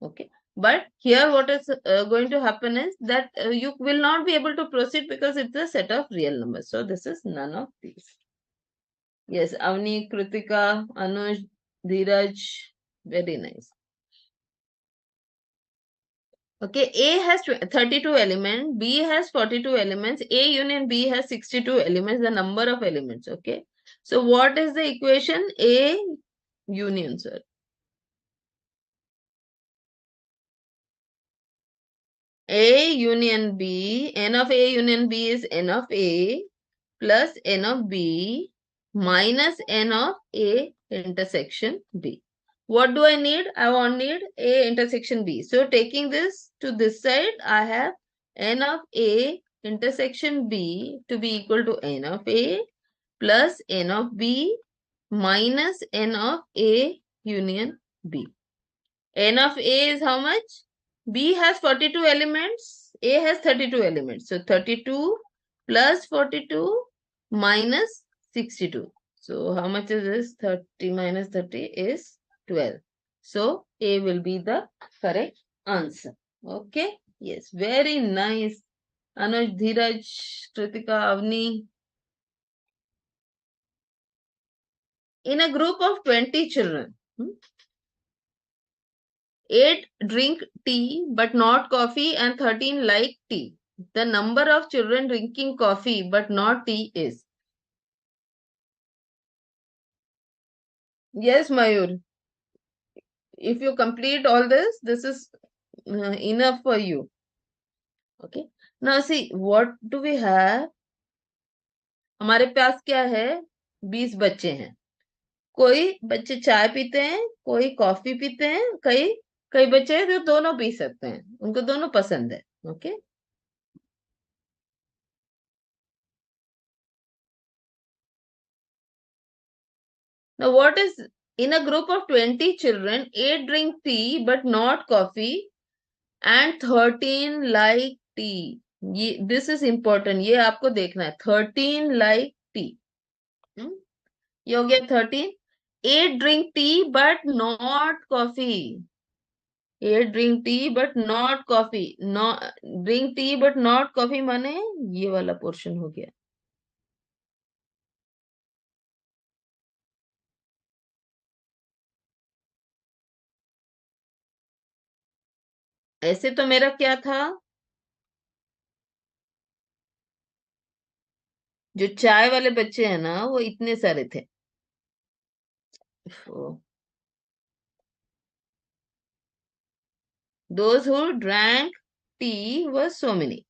Okay. But here what is going to happen is that you will not be able to proceed because it's a set of real numbers. So this is none of these. Yes, Avni, Kritika, Anuj, Dheeraj, very nice. Okay, A has 32 elements, B has 42 elements, A union B has 62 elements, the number of elements. Okay. So what is the equation? A union, sir. A union B, N of A union B is N of A plus N of B minus N of A intersection B. What do I need? I want need A intersection B. So taking this to this side, I have N of A intersection B to be equal to N of A plus N of B minus N of A union B. N of A is how much? B has 42 elements. A has 32 elements. So 32 plus 42 minus 62. So how much is this? 30 minus 30 is 12. So A will be the correct answer. Okay. Yes. Very nice. Anuj, Dheeraj, Kritika, Avni. In a group of 20 children, 8 drink tea but not coffee and 13 like tea. The number of children drinking coffee but not tea is. Yes, Mayur. If you complete all this, this is enough for you. Okay. Now see, what do we have? हमारे पास क्या है? 20 बच्चे हैं. कोई बच्चे चाय पीते हैं, कोई कॉफी पीते हैं, कई कई बच्चे हैं जो दोनों पी सकते हैं. उनको दोनों पसंद है. Okay. Now, what is in a group of 20 children, 8 drink tea but not coffee and 13 like tea. This is important. ये आपको देखना है. 13 like tea. ये हो गया 13. 8 drink tea but not coffee. 8 drink tea but not coffee. No, drink tea but not coffee माने ये वाला पोर्शन हो गया. ऐसे तो मेरा क्या था? जो चाय वाले बच्चे हैं ना वो इतने सारे थे. Those who drank tea were so many.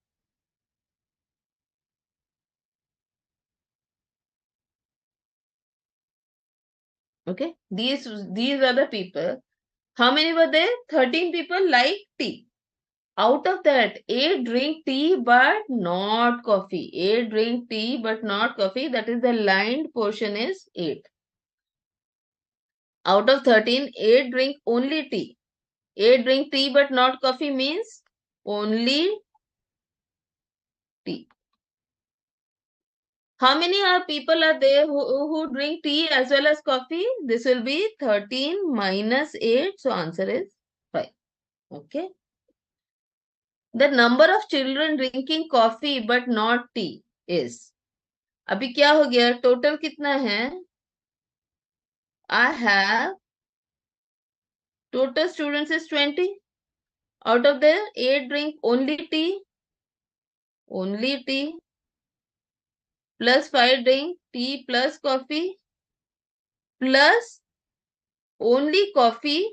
Okay, these are the people. How many were there? 13 people like tea. Out of that, A drink tea but not coffee. A drink tea but not coffee. That is the lined portion is 8. Out of 13, A drink only tea. A drink tea but not coffee means only tea. How many people are there who drink tea as well as coffee? This will be 13 minus 8. So answer is 5. Okay. The number of children drinking coffee but not tea is. अभी क्या हो गया? Total कितना है? I have total students is 20. Out of them, 8 drink only tea, plus 5 drink tea plus coffee, plus only coffee.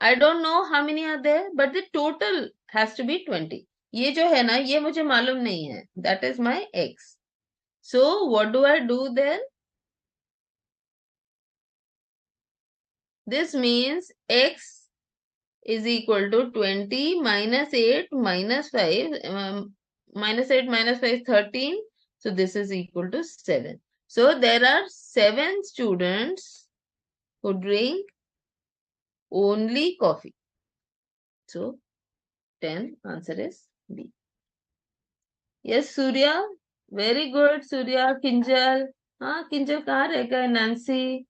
I don't know how many are there, but the total has to be 20. ये जो है ना, ये मुझे मालूम नहीं है. That is my x. So what do I do then? This means x is equal to 20 minus 8 minus 5. Minus 8 minus 5 is 13. So this is equal to 7. So there are 7 students who drink only coffee. So 10 answer is B. Yes, Surya. Very good, Surya. Kinjal. हाँ किंजल कहाँ रह गए? Nancy.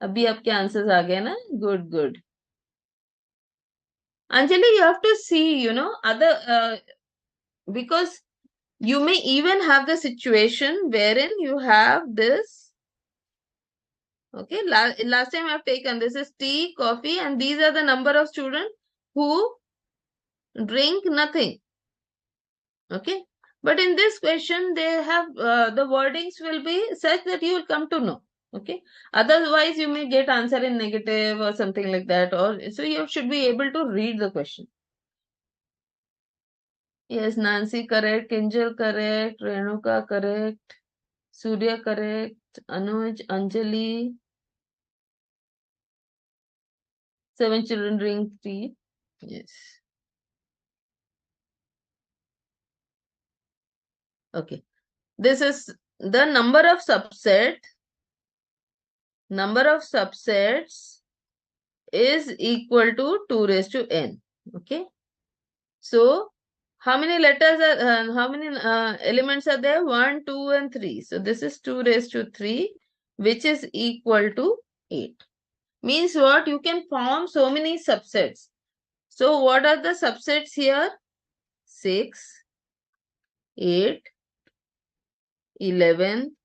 अभी आपके answers आ गए ना? Good good. Anjali, you have to see, other, because you may even have the situation wherein you have this. Okay, last time I've taken this is tea, coffee, and these are the number of students who drink nothing. Okay, but in this question, they have the wordings will be such that you will come to know. Okay, otherwise you may get answer in negative or something like that, or so you should be able to read the question. Yes, Nancy correct, Kinjal correct, Renuka correct, Surya correct, Anuj, Anjali. 7 children drink tea. Yes. Okay. This is the number of subset. Number of subsets is equal to 2 raised to n. Okay. So, how many letters are, how many elements are there? 1, 2, and 3. So, this is 2 raised to 3, which is equal to 8. Means what? You can form so many subsets. So, what are the subsets here? 6, 8, 11,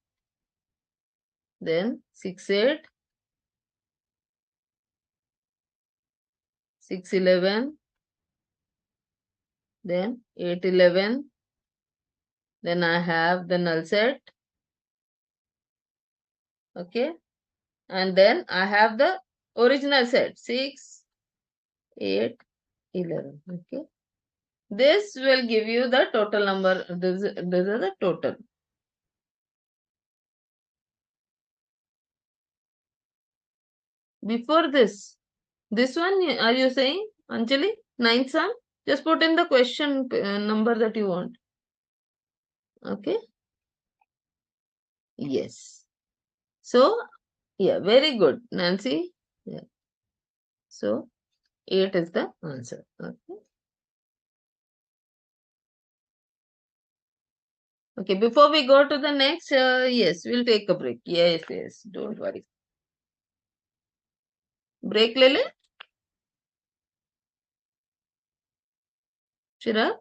then 6, 8, 6, 11, then 8, 11, then I have the null set, okay, and then I have the original set, 6, 8, 11, okay. This will give you the total number, this is the total. Before this one, are you saying, Anjali, ninth sum? Just put in the question number that you want. Okay. Yes. So, yeah, very good, Nancy. Yeah. So, 8 is the answer. Okay. Okay, before we go to the next, yes, we'll take a break. Yes, yes, don't worry. Break le le, Chirag?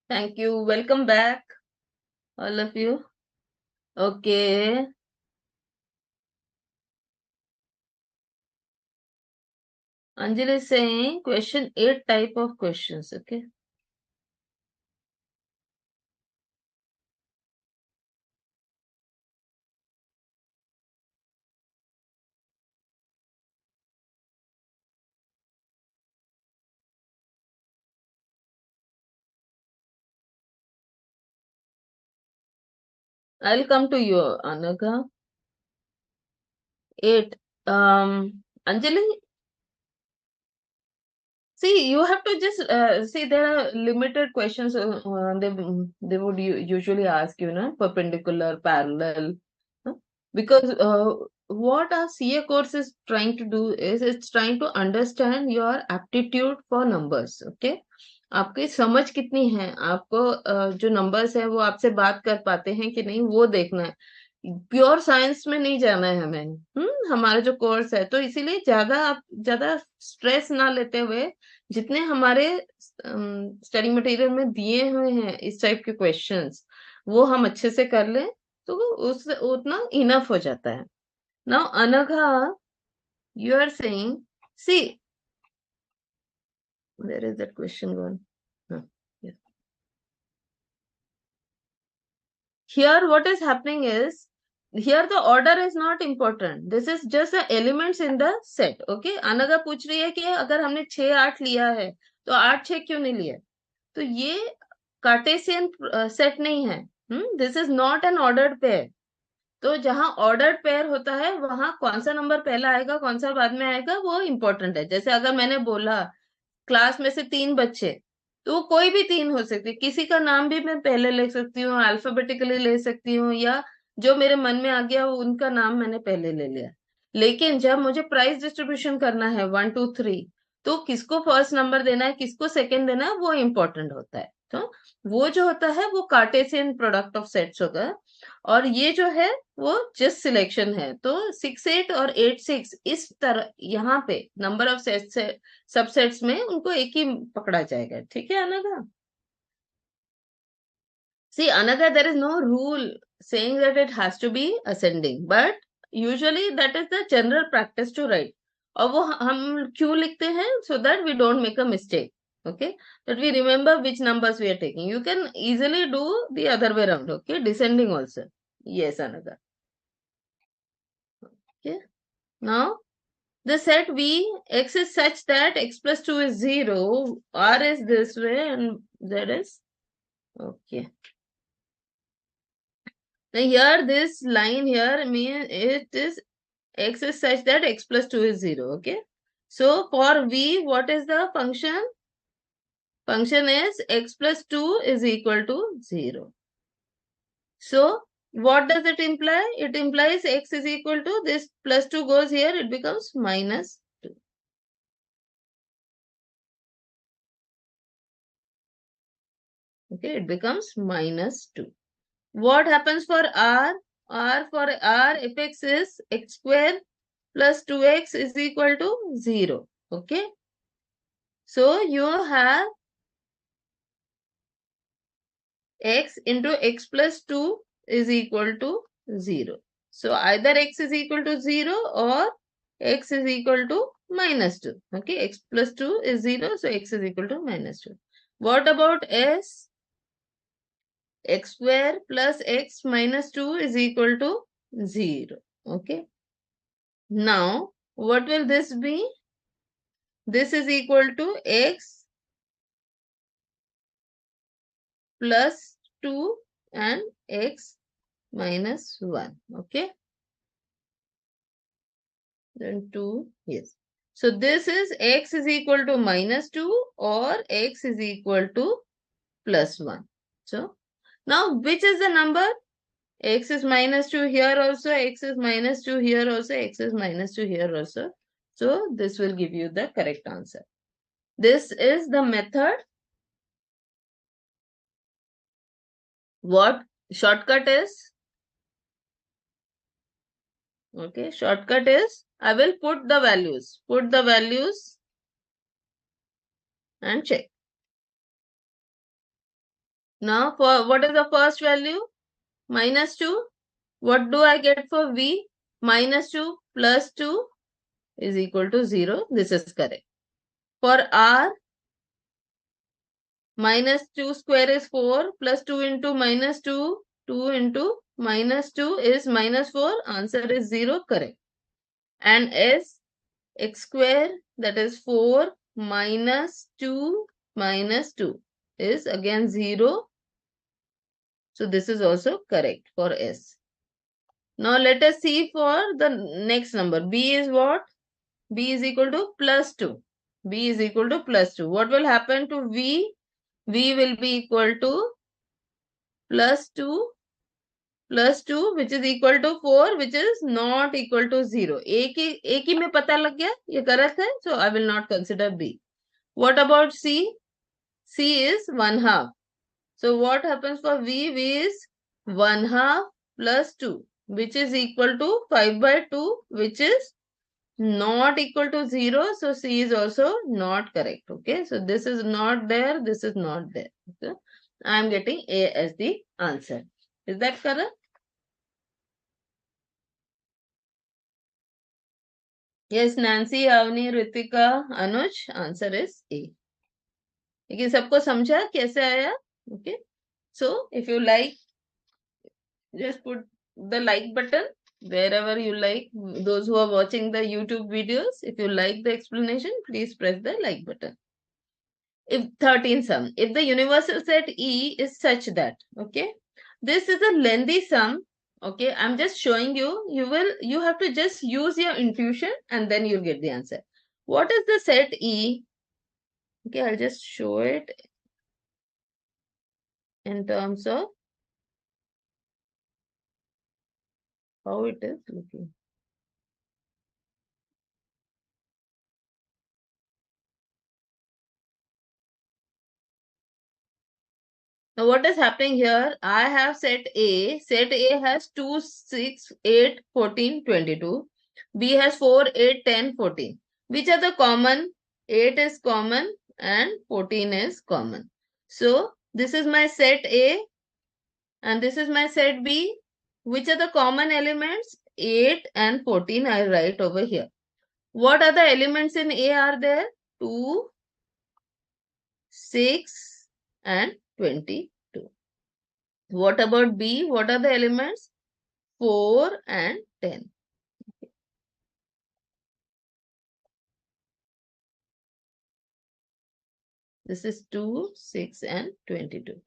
Thank you. Welcome back, all of you. Okay. Anjali is saying question 8 type of questions. Okay. I'll come to you, Anaga. 8. Anjali, see, you have to just see there are limited questions they would usually ask you, know, perpendicular, parallel, huh? Because what our CA course is trying to do is it's trying to understand your aptitude for numbers, okay? आपकी समझ कितनी है, आपको जो numbers है वो आपसे बात कर पाते हैं कि नहीं, वो देखना है। प्योर साइंस में नहीं जाना है हमें, हमारा जो कोर्स है, तो इसीलिए ज्यादा आप ज्यादा स्ट्रेस ना लेते हुए जितने हमारे स्टडी मटेरियल में दिए हुए हैं इस टाइप के क्वेश्चंस, वो हम अच्छे से कर लें तो उस उतना इनफ हो जाता है। Now Anagha, you are saying, see, where is that question gone? Here what is happening is, here the order is not important, this is just the elements in the set. Okay, Anagha पूछ रही है कि अगर हमने 6 8 लिया है तो 8 6 क्यों नहीं लिया? तो ये कार्टेशियन सेट नहीं है। This is not an ordered pair. तो जहां ऑर्डर्ड पेयर होता है वहां कौन सा नंबर पहला आएगा कौन सा बाद में आएगा वो इंपॉर्टेंट है। जैसे अगर मैंने बोला क्लास में से 3 बच्चे, तो वो कोई भी 3 हो सकते हैं, किसी का नाम भी मैं पहले लिख सकती हूँ, अल्फाबेटिकली ले सकती हूँ, या जो मेरे मन में आ गया वो उनका नाम मैंने पहले ले लिया। लेकिन जब मुझे प्राइस डिस्ट्रीब्यूशन करना है 1 2 3, तो किसको फर्स्ट नंबर देना है किसको सेकंड देना है वो इम्पोर्टेंट होता है। तो वो जो होता है वो कार्टेशियन प्रोडक्ट ऑफ सेट्स होगा, और ये जो है वो जस्ट सिलेक्शन है। तो 6 8 और 8 6 इस तरह यहाँ पे नंबर ऑफ सेट्स सबसेट्स में उनको एक ही पकड़ा जाएगा। ठीक है Anagha? See, Anagha, there is no rule saying that it has to be ascending, but usually that is the general practice to write. और वो हम क्यों लिखते हैं? So that we don't make a mistake. Okay, that we remember which numbers we are taking. You can easily do the other way around. Okay, descending also. Yes, Anagha. Okay, now the set V x is such that x plus 2 is 0, R is this way, and Z is okay. Now here this line here means it is x is such that x plus 2 is 0. Okay. So for V, what is the function? Function is x plus 2 is equal to 0. So what does it imply? It implies x is equal to this plus 2 goes here, it becomes minus 2. Okay, it becomes minus 2. What happens for R? For R, if x is x square plus 2x is equal to 0. Okay. So you have x into x plus 2 is equal to 0. So either x is equal to 0 or x is equal to minus 2. Okay, x plus 2 is 0, so x is equal to minus 2. What about s? X square plus x minus 2 is equal to 0. Okay. Now, what will this be? This is equal to x plus 2 and x minus 1. Okay. Then 2, yes. So this is x is equal to minus 2 or x is equal to plus 1. So now which is the number? X is minus 2 here also, x is minus 2 here also, x is minus 2 here also. So this will give you the correct answer. This is the method. What shortcut is? Okay, shortcut is I will put the values. Put the values and check. Now, for what is the first value? -2. What do I get for V? -2 plus 2 is equal to 0. This is correct. For R, -2 square is 4 plus 2 into -2. 2 into -2 is -4. Answer is 0. Correct. And S, x square, that is 4 minus 2 minus 2 is again 0. So this is also correct for S. Now let us see for the next number. B is what? B is equal to +2. B is equal to +2. What will happen to V? V will be equal to +2 plus 2 which is equal to 4 which is not equal to 0. एक ही में पता लग गया ये correct है. So I will not consider B. What about C? C is 1/2. So what happens for V? V is 1/2 plus 2 which is equal to 5/2 which is not equal to 0. So C is also not correct. Okay. So this is not there. This is not there. Okay. I am getting A as the answer. Is that correct? Yes, Nancy, Avni, Ritika, Anuj. Answer is A. लेकिन सबको समझा कैसे आया? Okay. So if you like, just put the like button wherever you like. Those who are watching the YouTube videos, if you like the explanation, please press the like button. If 13 sum, if the universal set E is such that, okay, this is a lengthy sum. Okay, I'm just showing you. You have to just use your intuition and then you'll get the answer. What is the set E? Okay, I'll just show it in terms of how it is looking. Now, what is happening here? I have set A. Set A has 2, 6, 8, 14, 22. B has 4, 8, 10, 14. Which are the common? 8 is common and 14 is common. So, this is my set A and this is my set B. Which are the common elements? 8 and 14 I write over here. What are the elements in A are there? 2, 6 and 22. What about B? What are the elements? 4 and 10. This is 2, 6 and 22.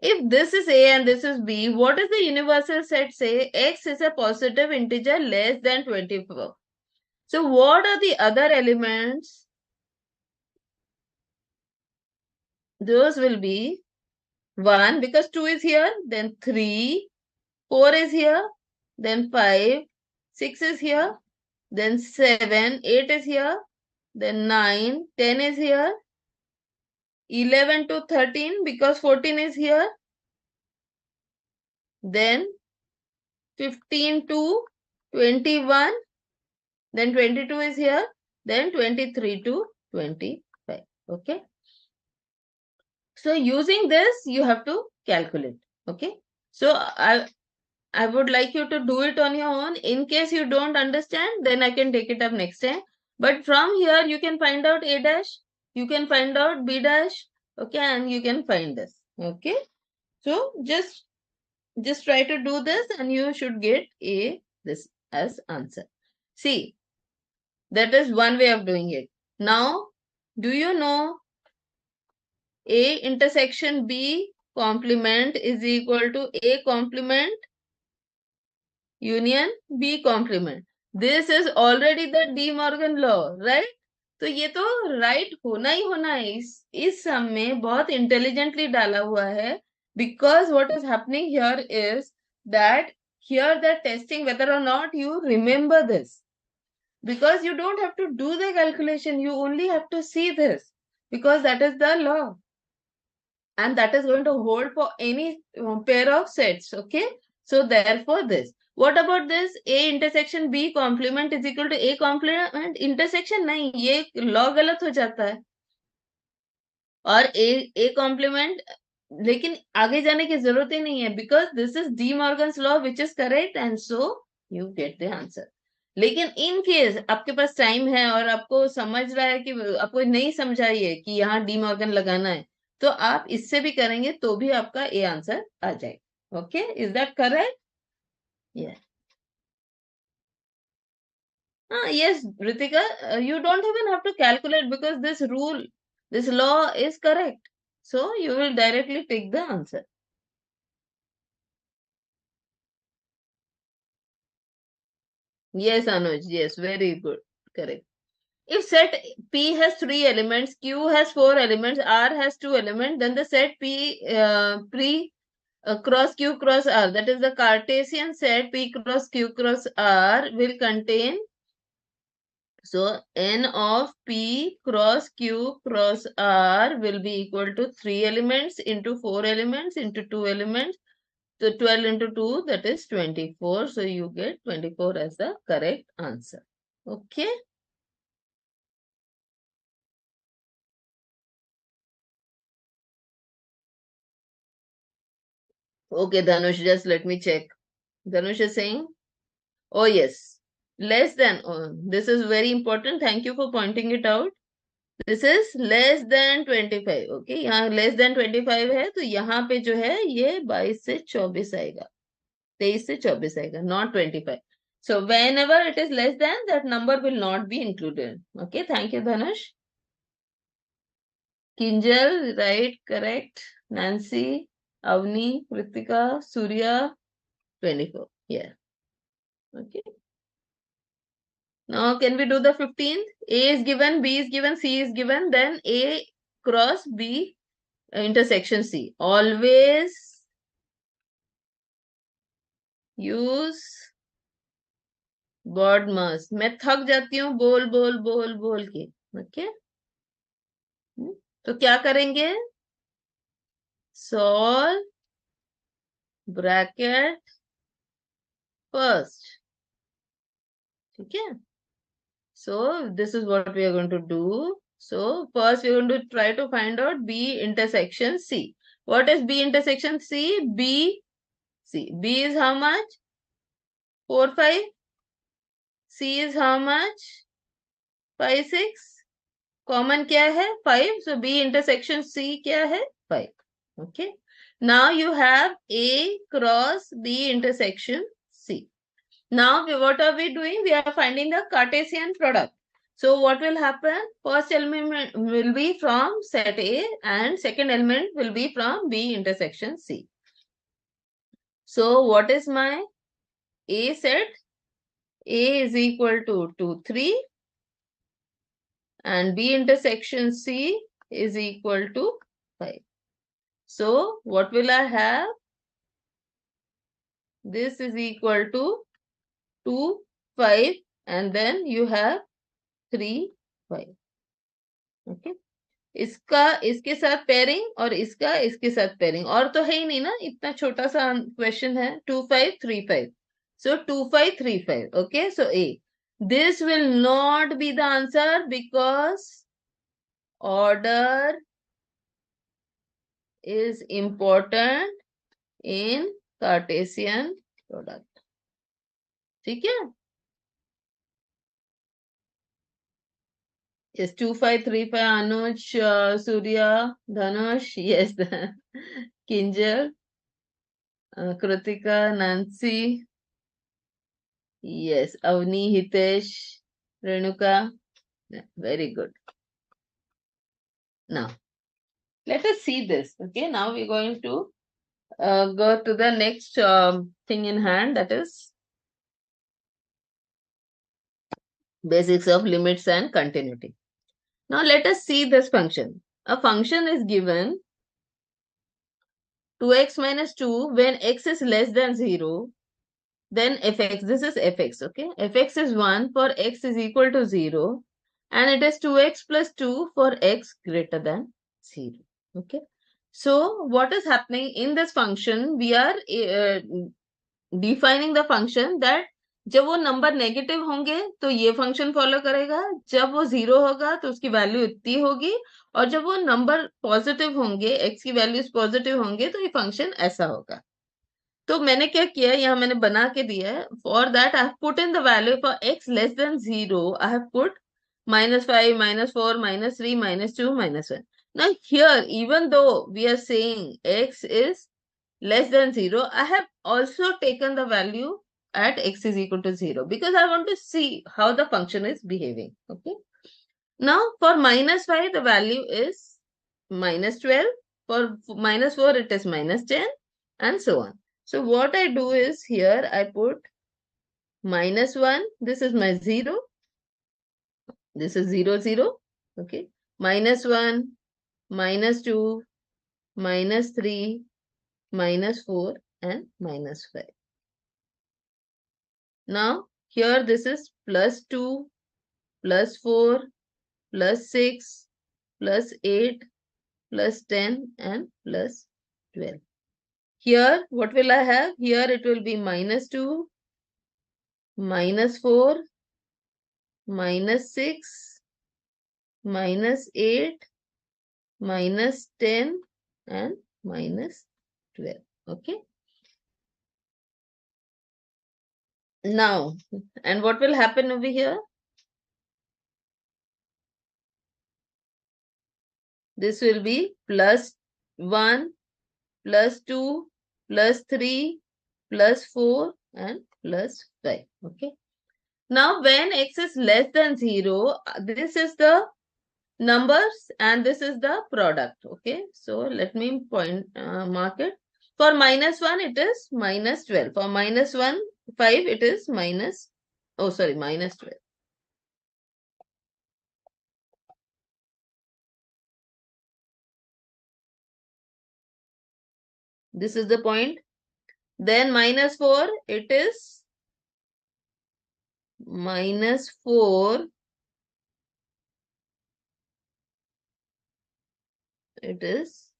If this is A and this is B, what does the universal set say? X is a positive integer less than 24. So what are the other elements? Those will be 1 because 2 is here, then 3, 4 is here, then 5, 6 is here, then 7, 8 is here, then 9, 10 is here, 11 to 13 because 14 is here, then 15 to 21, then 22 is here, then 23 to 25. Okay. So using this, you have to calculate. Okay. So I would like you to do it on your own. In case you don't understand, then I can take it up next time. But from here, you can find out A dash, you can find out B dash, okay, and you can find this. Okay. So just try to do this and you should get A this as answer. See, that is one way of doing it. Now, do you know A intersection B complement is equal to A complement union B complement. This is already the De Morgan law, right? तो ये तो right होना ही होना है. इस सम में बहुत intelligently डाला हुआ है. Because what is happening here is that here they're testing whether or not you remember this. Because you don't have to do the calculation, you only have to see this. Because that is the law. And that is going to hold for any pair of sets. Okay. So therefore this. What about this? A intersection B complement is equal to A complement intersection? नहीं, ये law गलत हो जाता है. और A complement लेकिन आगे जाने की जरूरत ही नहीं है, because this is D Morgan's law which is correct, and so you get the answer. लेकिन इन केस आपके पास टाइम है और आपको समझ रहा है कि आपको नहीं समझाइए कि यहाँ डी मॉर्गन लगाना है, तो आप इससे भी करेंगे तो भी आपका ए आंसर आ जाएगा. Okay, is that correct? Yes. Yes, Ritika, you don't even have to calculate because this rule, this law is correct. So you will directly take the answer. Yes, Anuj. Yes, very good. Correct. If set P has three elements, Q has four elements, R has two elements, then the set P cross Q cross R, that is the Cartesian set P cross Q cross R, will contain. So n of P cross Q cross R will be equal to 3 elements into 4 elements into 2 elements. So 12 into 2, that is 24. So you get 24 as the correct answer. Okay. Okay, Dhanush, just let me check. Dhanush is saying, oh yes, less than. Oh, this is very important. Thank you for pointing it out. This is less then 25. Okay, यहाँ less than 25 है, तो यहाँ पे जो है ये 22 से 24 आएगा, 23 से 24 आएगा, not 25. So whenever it is less than, that number will not be included. Okay, thank you Dhanush. Kinjal, right, correct. Nancy, Avni, Kritika, Surya, 24. Yeah. Okay. Now can we do the 15th? A is given, B is given, C is given, then A cross B intersection C. Always use word must. मैं थक जाती हूँ बोल बोल बोल बोल के. Okay, तो क्या करेंगे? Solve bracket first. ठीक है. So this is what we are going to do. So first we are going to try to find out B intersection C. What is B intersection C? B, C. B is how much? 4, 5. C is how much? 5, 6. Common क्या है? 5. सो B intersection सी क्या है? 5. Okay, now you have A cross B intersection C. Now what are we doing? We are finding the Cartesian product. So what will happen? First element will be from set A and second element will be from B intersection C. So what is my A set? A is equal to 2, 3 and B intersection C is equal to 5. So what will I have? This is equal to 2, 5 and then you have 3, 5. Okay. इसका इसके साथ pairing और इसका इसके साथ pairing, और तो है ही नहीं ना, इतना छोटा सा क्वेश्चन है. 2, 5, 3, 5. So 2, 5, 3, 5. Okay, so A. This will not be the answer because order is important in Cartesian product. ठीक है. Yes, 2, 5, 3, 5. Anuj, Surya, Dhanush. Yes, Kinjal, Kritika, Nancy. Yes, Avni, Hitesh, Renuka. Yeah, very good. Now, let us see this. Okay, now we're going to go to the next thing in hand, that is basics of limits and continuity. Now, let us see this function. A function is given 2x minus 2 when x is less than 0. Then fx, this is fx, okay? Fx is 1 for x is equal to 0. And it is 2x plus 2 for x greater than 0, okay? So, what is happening in this function? We are defining the function that जब वो number negative होंगे तो ये function follow करेगा, जब वो 0 होगा तो उसकी वैल्यू इतनी होगी, और जब वो नंबर पॉजिटिव होंगे, x की वैल्यूज पॉजिटिव होंगे, तो ये फंक्शन ऐसा होगा। तो मैंने क्या किया, यहाँ मैंने बना के दिया है, for that I have put in the value for x less than 0, I have put -5, -4, -3, -2, -1. Now here, even though we are saying x is less than 0, I have also taken the value at x is equal to 0 because I want to see how the function is behaving. Okay. Now for -5, the value is -12. For -4, it is -10, and so on. So what I do is here I put -1. This is my 0. This is 0, 0. Okay. -1, -2, -3, -4, and -5. Now here this is +2, +4, +6, +8, +10, and +12. Here what will I have? Here it will be -2, -4, -6, -8, -10, and -12. Okay. Now, and what will happen over here? This will be +1, +2, +3, +4, and +5. Okay. Now, when x is less than 0, this is the numbers and this is the product. Okay. So, let me mark it. For -1, it is -12. For -1, 5, it is -12. This is the point. Then -4, it is -4, it is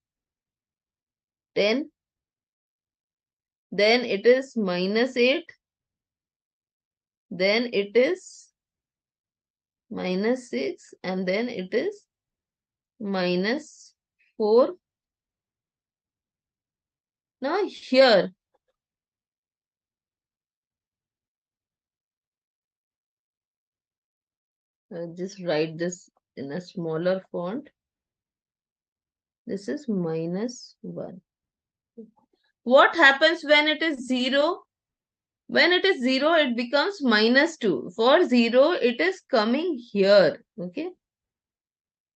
10. Then it is -8. Then it is -6. And then it is -4. Now here, just write this in a smaller font. This is -1. What happens when it is 0? When it is 0, it becomes -2. For 0, it is coming here. Okay.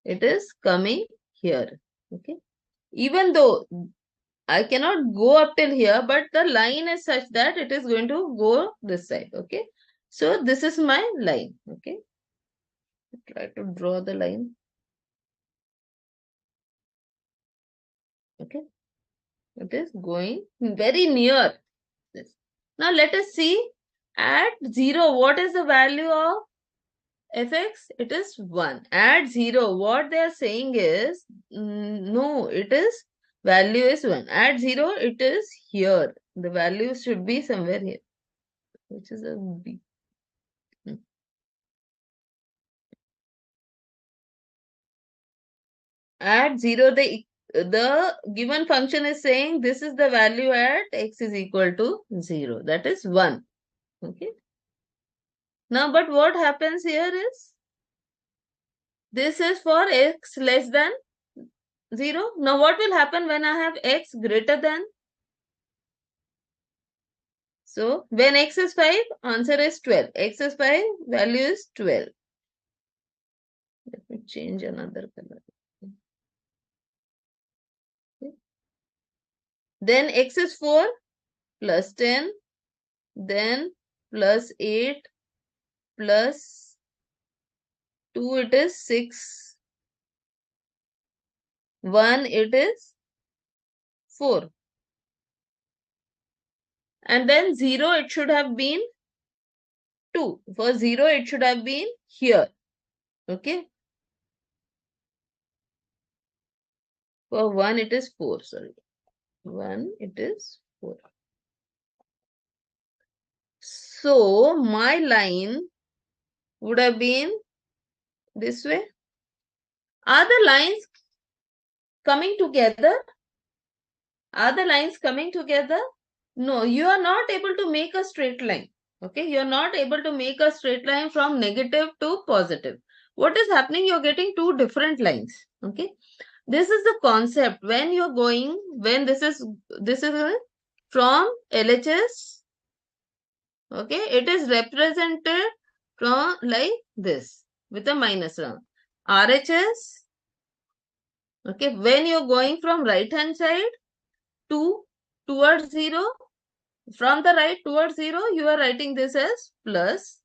It is coming here. Okay. Even though I cannot go up till here, but the line is such that it is going to go this side. Okay. So this is my line. Okay. Try to draw the line. Okay. It is going very near this. Now let us see at 0, what is the value of fx? It is 1. At 0, what they are saying is, no, it is, value is 1. At 0, it is here. The value should be somewhere here, which is a b. At 0, the given function is saying this is the value at x is equal to 0. That is 1. Okay. Now, but what happens here is, this is for x less than 0. Now, what will happen when I have x greater than? So, when x is 5, answer is 12. X is 5, value is 12. Let me change another color. Okay. Then x is 4, plus 10, then plus 8, plus 2, it is 6, 1, it is 4. And then 0, it should have been 2. For 0, it should have been here. Okay. For 1, it is 4. Sorry. 1, it is 4. So my line would have been this way. Are the lines coming together? Are the lines coming together? No, you are not able to make a straight line. Okay, you are not able to make a straight line from negative to positive. What is happening? You're getting two different lines. Okay, this is the concept when you're going, when this is from LHS. Okay, it is represented from like this with a minus round. RHS. Okay, when you're going from right hand side to towards 0, from the right towards 0, you are writing this as plus.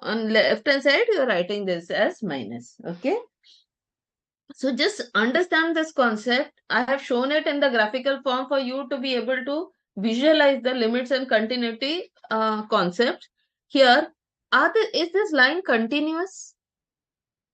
On left hand side, you are writing this as minus. Okay. So just understand this concept. I have shown it in the graphical form for you to be able to visualize the limits and continuity concept. Here, is this line continuous?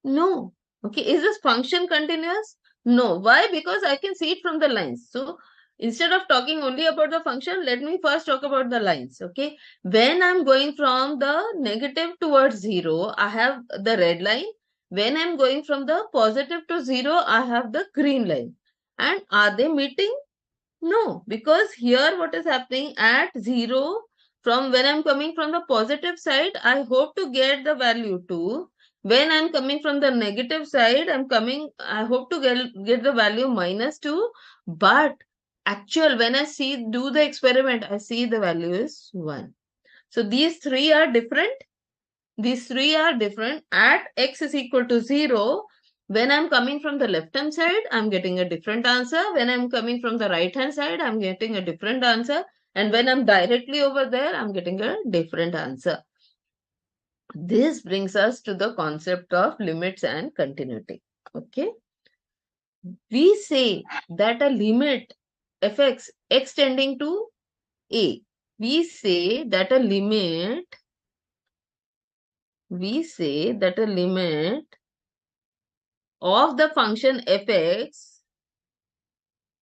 No. Okay. Is this function continuous? No. Why? Because I can see it from the lines. So instead of talking only about the function, let me first talk about the lines. Okay. When I'm going from the negative towards 0, I have the red line. When I'm going from the positive to 0, I have the green line. And are they meeting? No, because here what is happening at 0, from when I'm coming from the positive side, I hope to get the value 2. When I'm coming from the negative side, I hope to get the value minus 2. But when I do the experiment, I see the value is 1. So these three are different. These three are different. At x is equal to 0, when I'm coming from the left hand side, I'm getting a different answer. When I'm coming from the right hand side, I'm getting a different answer. And when I'm directly over there, I'm getting a different answer. This brings us to the concept of limits and continuity. Okay. We say that a limit fx x tending to a. We say that a limit of the function fx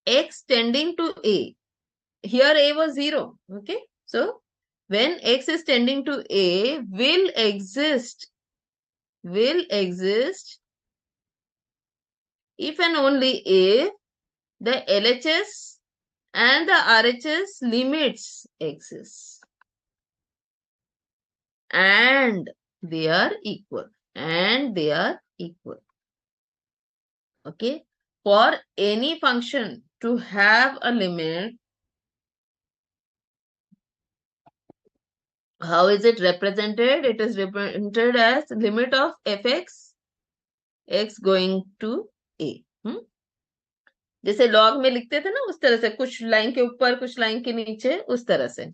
x tending to a. Here a was 0. Okay. So when x is tending to a will exist if and only if the LHS and the RHS limits exist. And they are equal. Okay. For any function to have a limit, how is it represented? It is represented as limit of fx x going to a. जैसे log में लिखते थे ना, उस तरह से, कुछ line के ऊपर कुछ लाइन के नीचे, उस तरह से.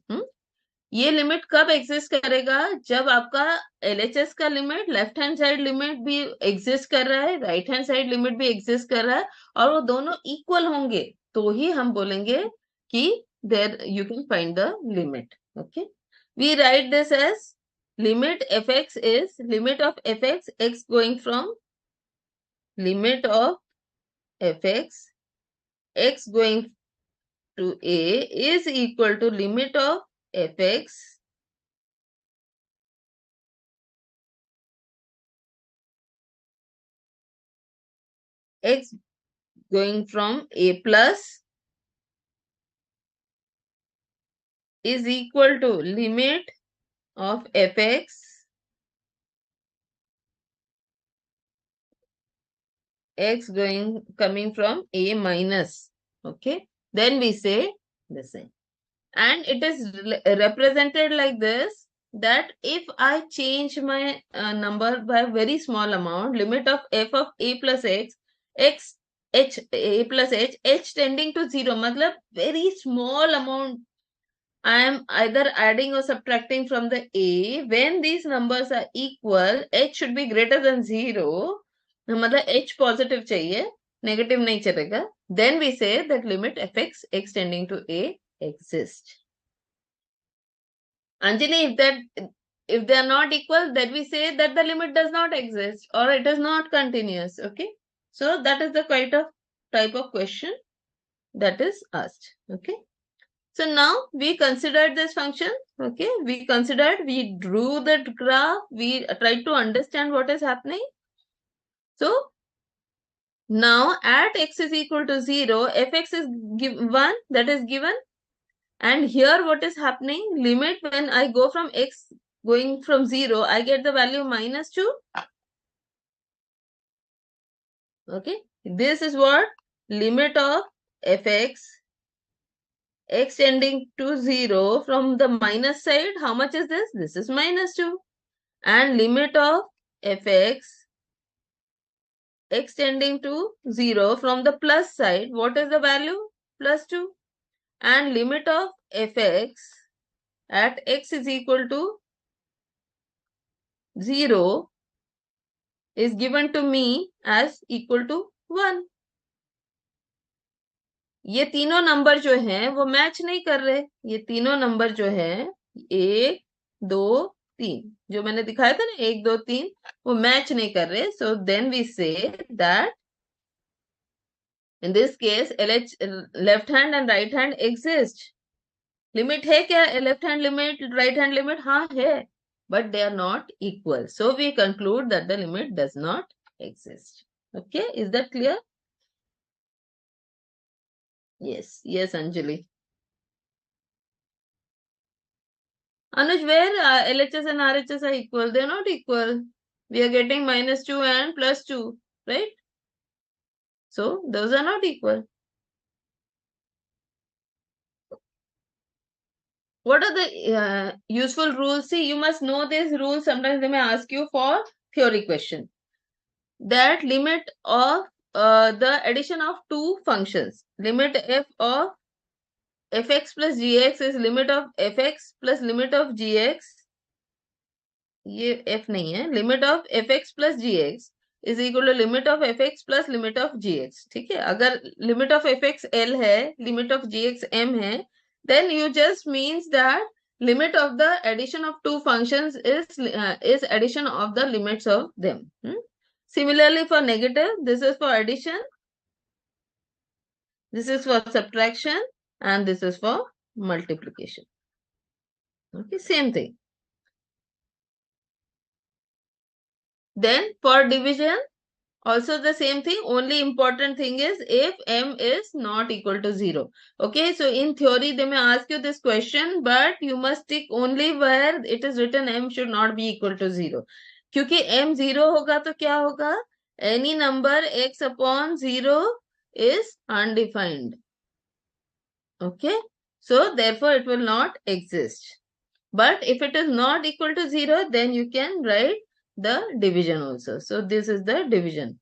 ये लिमिट कब एग्जिस्ट करेगा? जब आपका एलएचएस का limit left hand side limit भी एग्जिस्ट कर रहा है, राइट हैंड साइड लिमिट भी एग्जिस्ट कर रहा है, और वो दोनों इक्वल होंगे, तो ही हम बोलेंगे कि there you can find the limit. Okay, we write this as limit fx is limit of fx x going from limit of fx x going to a is equal to limit of fx x going from a plus is equal to limit of fx x coming from a minus. Okay, then we say the same, and it is represented like this, that if I change my number by a very small amount, limit of f of a plus x x h a plus h tending to 0, matlab very small amount I am either adding or subtracting from the a. When these numbers are equal, h should be greater than 0. मतलब h positive चाहिए, negative नहीं चलेगा. Then we say that limit fx x tending to a exists. Anjali, if they are not equal, then we say that the limit does not exist or it is not continuous. Okay, so that is the type of question that is asked. Okay. So now we considered this function. Okay, we drew the graph, we tried to understand what is happening. So now at x is equal to 0, fx is 1, that is given. And here what is happening? Limit when I go from x going from 0, I get the value -2. Okay, this is what limit of fx x tending to 0 from the minus side. How much is this? This is -2. And limit of fx x tending to 0 from the plus side. What is the value? +2. And limit of fx at x is equal to 0 is given to me as equal to 1. ये तीनों number जो हैं वो match नहीं कर रहे. ये तीनों नंबर जो हैं 1 2 3 जो मैंने दिखाया था ना 1 2 3 वो मैच नहीं कर रहे. So then we say that in this case left hand and right hand exist. Limit है क्या? Left hand limit, right hand limit, हाँ है, but they are not equal. So we conclude that the limit does not exist. Okay, is that clear? Yes, yes, Anjali. Anuj, where LHS and RHS are equal? They are not equal. We are getting -2 and +2, right? So those are not equal. What are the useful rules? See, you must know these rules. Sometimes they may ask you for theory question. That limit of the addition of two functions. Limit f of fx plus gx is limit of fx plus limit of gx. ये f नहीं है. Limit of fx plus gx is equal to limit of fx plus limit of gx. ठीक है. अगर limit of fx l है, limit of gx m है, then you just means that limit of the addition of two functions is addition of the limits of them. Similarly for negative, this is for addition, this is for subtraction, and this is for multiplication. Okay, same thing. Then for division, also the same thing. Only important thing is if m is not equal to 0. Okay, so in theory they may ask you this question, but you must tick only where it is written m should not be equal to 0. क्योंकि m 0 होगा तो क्या होगा? Any number x upon 0 is undefined. Okay, so therefore it will not exist. But if it is not equal to 0, then you can write the division also. So this is the division.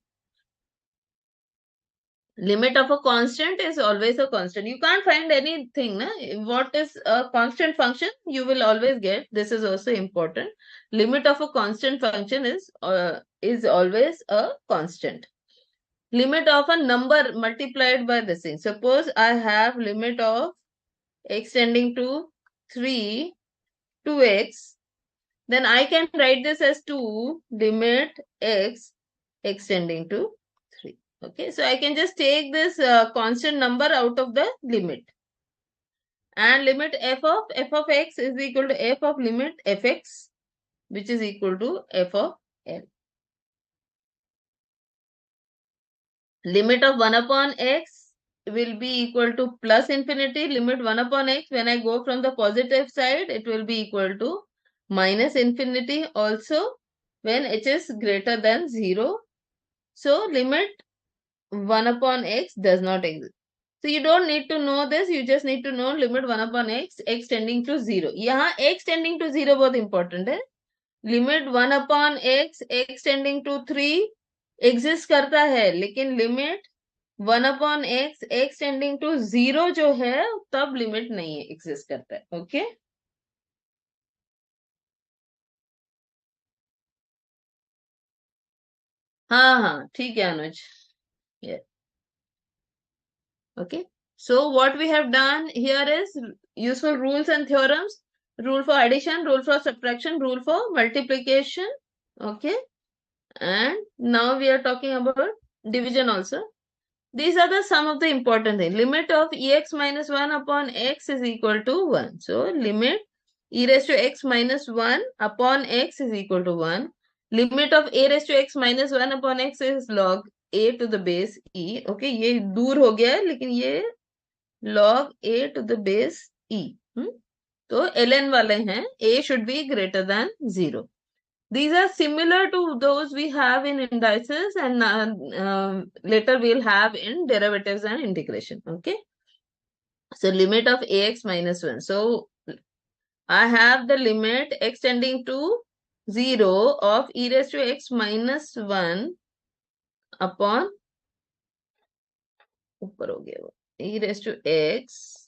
Limit of a constant is always a constant. You can't find anything. Na? What is a constant function? You will always get. This is also important. Limit of a constant function is always a constant. Limit of a number multiplied by this thing. Suppose I have limit of x tending to 3, 2x. Then I can write this as 2 limit x tending to 3. Okay, so I can just take this constant number out of the limit. And limit f of x is equal to f of limit fx, which is equal to f of l. Limit of 1 upon x will be equal to plus infinity. Limit 1 upon x, when I go from the positive side, it will be equal to minus infinity also when h is greater than 0. So limit 1 upon x does not exist. So you don't need to know this, you just need to know limit 1 upon x tending to 0. यहाँ x tending to 0 बहुत important है. Limit 1 upon x tending to 3 exist करता है, लेकिन limit 1 upon x tending to 0 जो है तब limit नहीं है, exist करता है. Okay? हाँ हाँ ठीक है अनुज. Yeah. Okay. So what we have done here is useful rules and theorems. Rule for addition, rule for subtraction, rule for multiplication. Okay. And now we are talking about division also. These are the some of the important things. Limit of ex minus 1 upon x is equal to 1. So limit e raised to x minus 1 upon x is equal to 1. Limit of a raised to x minus 1 upon x is log a to the base e. Okay, ये दूर हो गया है, लेकिन ये log a to the base e. तो ln वाले हैं, a should be greater than 0. These are similar to those we have in indices, and later we'll have in derivatives and integration. Okay. So limit of ax minus 1. So I have the limit x tending to 0 of e raised to x minus 1 upon ऊपर हो गया वो e raised to x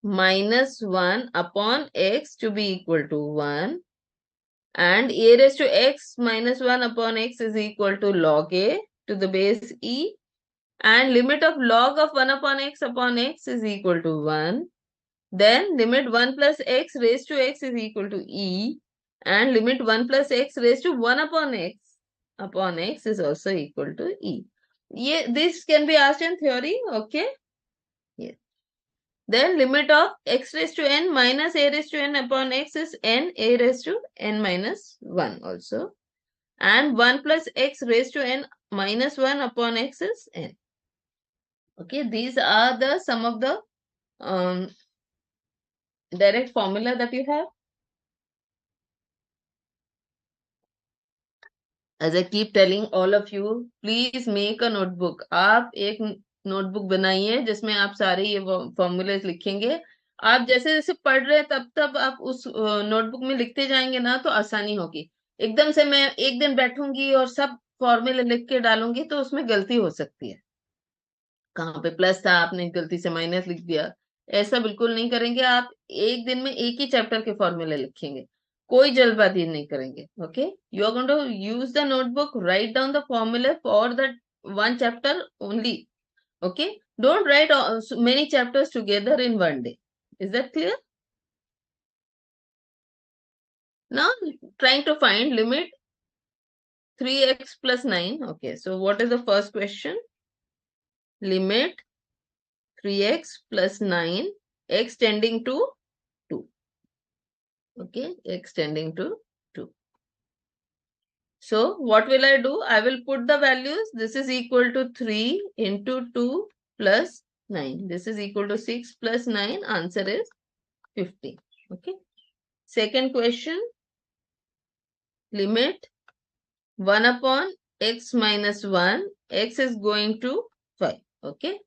minus 1 upon x to be equal to 1, and a raised to x minus 1 upon x is equal to log a to the base e, and limit of log of 1 upon x is equal to 1. Then limit 1 plus x raised to x is equal to e, and limit 1 plus x raised to 1 upon x is also equal to e. Yeah, this can be asked in theory. Okay. Yes. Then limit of x raised to n minus a raised to n upon x is n a raised to n minus 1 also. And 1 plus x raised to n minus 1 upon x is n. Okay, these are the some of the direct formula that you have. As I keep telling all of you, please make a notebook. आप एक notebook बनाइए जिसमें आप सारे ये formulas लिखेंगे. आप जैसे जैसे पढ़ रहे हैं तब तब आप उस नोटबुक में लिखते जाएंगे ना, तो आसानी होगी. एकदम से मैं एक दिन बैठूंगी और सब फॉर्मूले लिख के डालूंगी तो उसमें गलती हो सकती है. कहाँ पे प्लस था, आपने गलती से माइनस लिख दिया. ऐसा बिल्कुल नहीं करेंगे. आप एक दिन में एक ही चैप्टर के फॉर्मूले लिखेंगे, कोई जल्दबाजी नहीं करेंगे. Okay, you are going to use the notebook, write down the formula for that one chapter only. Okay, don't write many chapters together in one day. Is that clear? Now trying to find limit 3x plus 9. Okay, so what is the first question? Limit 3x plus 9 x tending to 2. Okay, x tending to 2. So what will I do? I will put the values. This is equal to 3 into 2 plus 9. This is equal to 6 plus 9. Answer is 50. Okay. Second question. Limit 1 upon x minus 1. X is going to 5. Okay.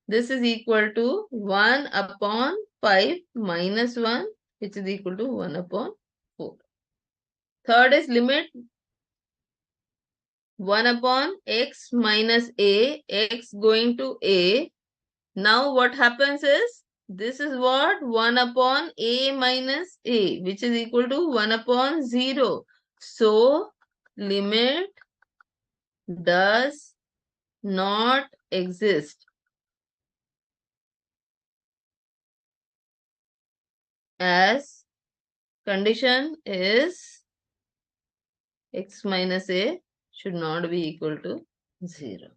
This is equal to 1 upon 5 minus 1, which is equal to 1 upon 4. Third is limit 1 upon x minus a, x going to a. Now what happens is, this is what 1 upon a minus a, which is equal to 1 upon 0. So limit does not exist as condition is x minus a should not be equal to 0.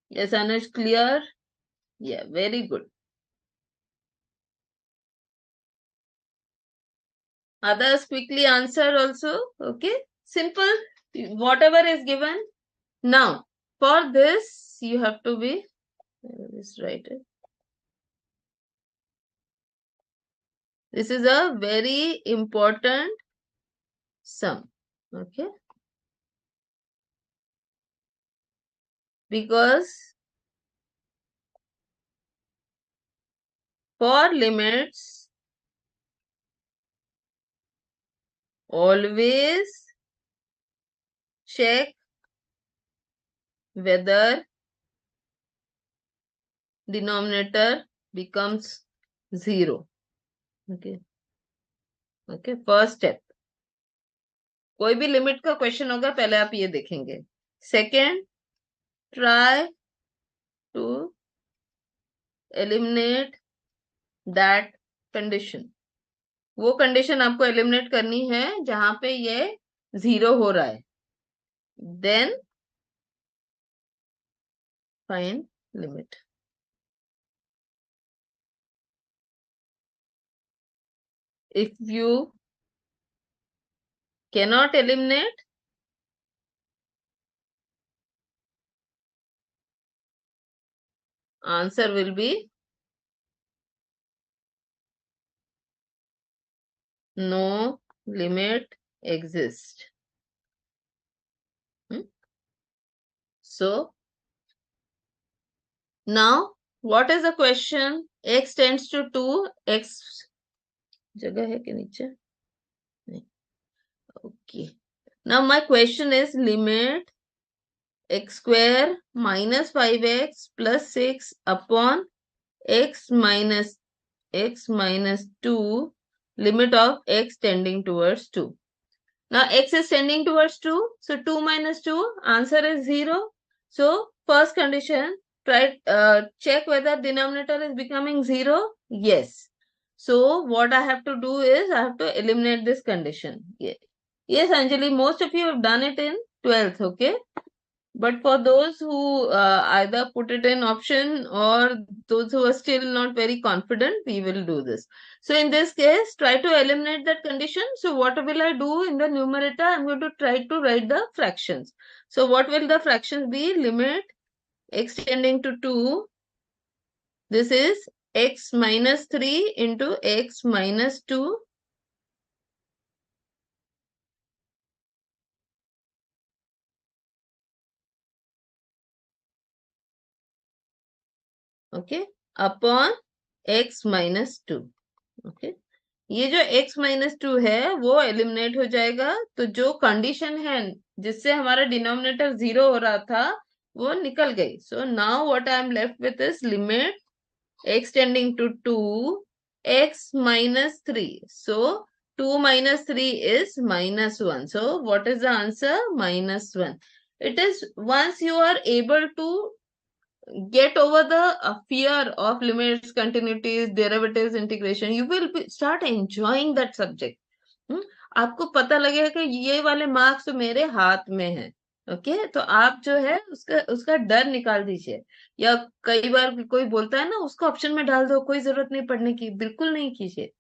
Yes, Anush, clear? Yeah, very good. Others quickly answer also. Okay, simple, whatever is given. Now, for this, you have to be, just write it. This is a very important sum. Okay, because for limits, always check whether denominator becomes 0. Okay. Okay, first step. कोई भी limit का question होगा, पहले आप ये देखेंगे. Second, try to eliminate that condition. वो condition आपको एलिमिनेट करनी है जहां पे ये 0 हो रहा है. Then find limit. If you cannot eliminate, answer will be no limit exists. So now what is the question? X tends to 2, x जगह है के नीचे नहीं. Okay. Now my question is limit x square minus 5x plus 6 upon x minus 2 limit of x tending towards 2. Now x is tending towards 2. So 2 minus 2 answer is 0. So first condition, try check whether denominator is becoming 0. Yes. So what I have to do is I have to eliminate this condition. Yes, Anjali, most of you have done it in 12th, okay? But for those who either put it in option or those who are still not very confident, we will do this. So in this case, try to eliminate that condition. So what will I do in the numerator? I'm going to try to write the fractions. So what will the fractions be? Limit x tending to 2. This is x minus 3 into x minus 2. Okay. Upon x minus 2. Okay. ये जो x minus two है वो eliminate हो जाएगा. तो जो condition है जिससे हमारा डिनोमिनेटर 0 हो रहा था वो निकल गई. So now what I am left with is limit x tending to 2 x minus 3. So 2 minus 3 is minus 1. So what is the answer? Minus 1. It is once you are able to get over the fear of limits, continuities, derivatives, integration, you will start enjoying that subject. आपको पता लगेगा कि ये वाले marks तो मेरे हाथ में है. ओके, तो आप जो है उसका उसका डर निकाल दीजिए. या कई बार कोई बोलता है ना उसको ऑप्शन में डाल दो, कोई जरूरत नहीं पढ़ने की, बिल्कुल नहीं कीजिए.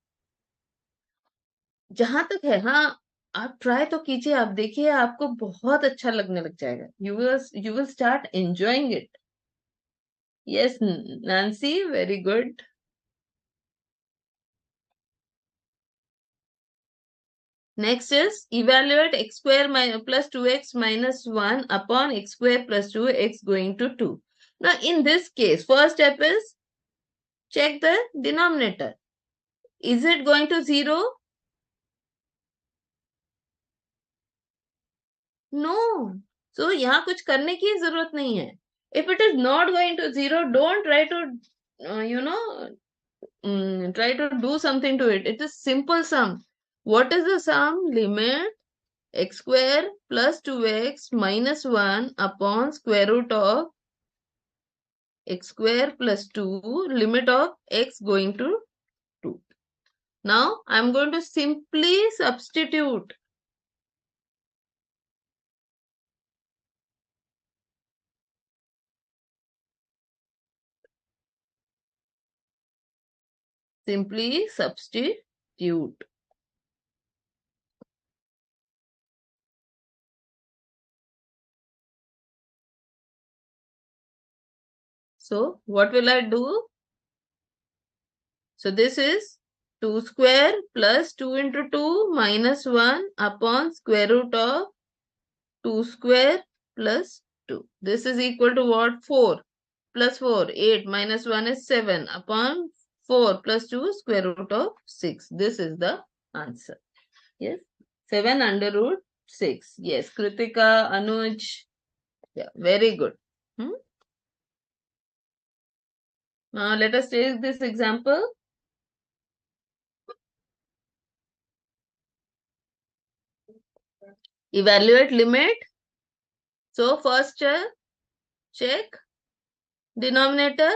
जहां तक है, हाँ, आप ट्राई तो कीजिए, आप देखिए आपको बहुत अच्छा लगने लग जाएगा. You will start enjoying it. Yes, Nancy, very good. Next is evaluate x square plus 2x minus 1 upon x square plus 2x going to 2. Now, in this case, first step is check the denominator. Is it going to 0? No. So, यहाँ कुछ करने की जरूरत नहीं है. If it is not going to 0, don't try to, try to do something to it. It is simple sum. What is the sum? Limit x square plus 2x minus 1 upon square root of x square plus 2 limit of x going to 2. Now I am going to simply substitute. Simply substitute. So what will I do? So this is 2 square plus 2 into 2 minus 1 upon square root of 2 square plus 2. This is equal to what? 4 plus 4, 8 minus 1 is 7 upon 4 plus 2 square root of 6. This is the answer. Yes, 7 under root 6. Yes, Kritika, Anuj. Yeah, very good. Now let us take this example. Evaluate limit. So first check denominator.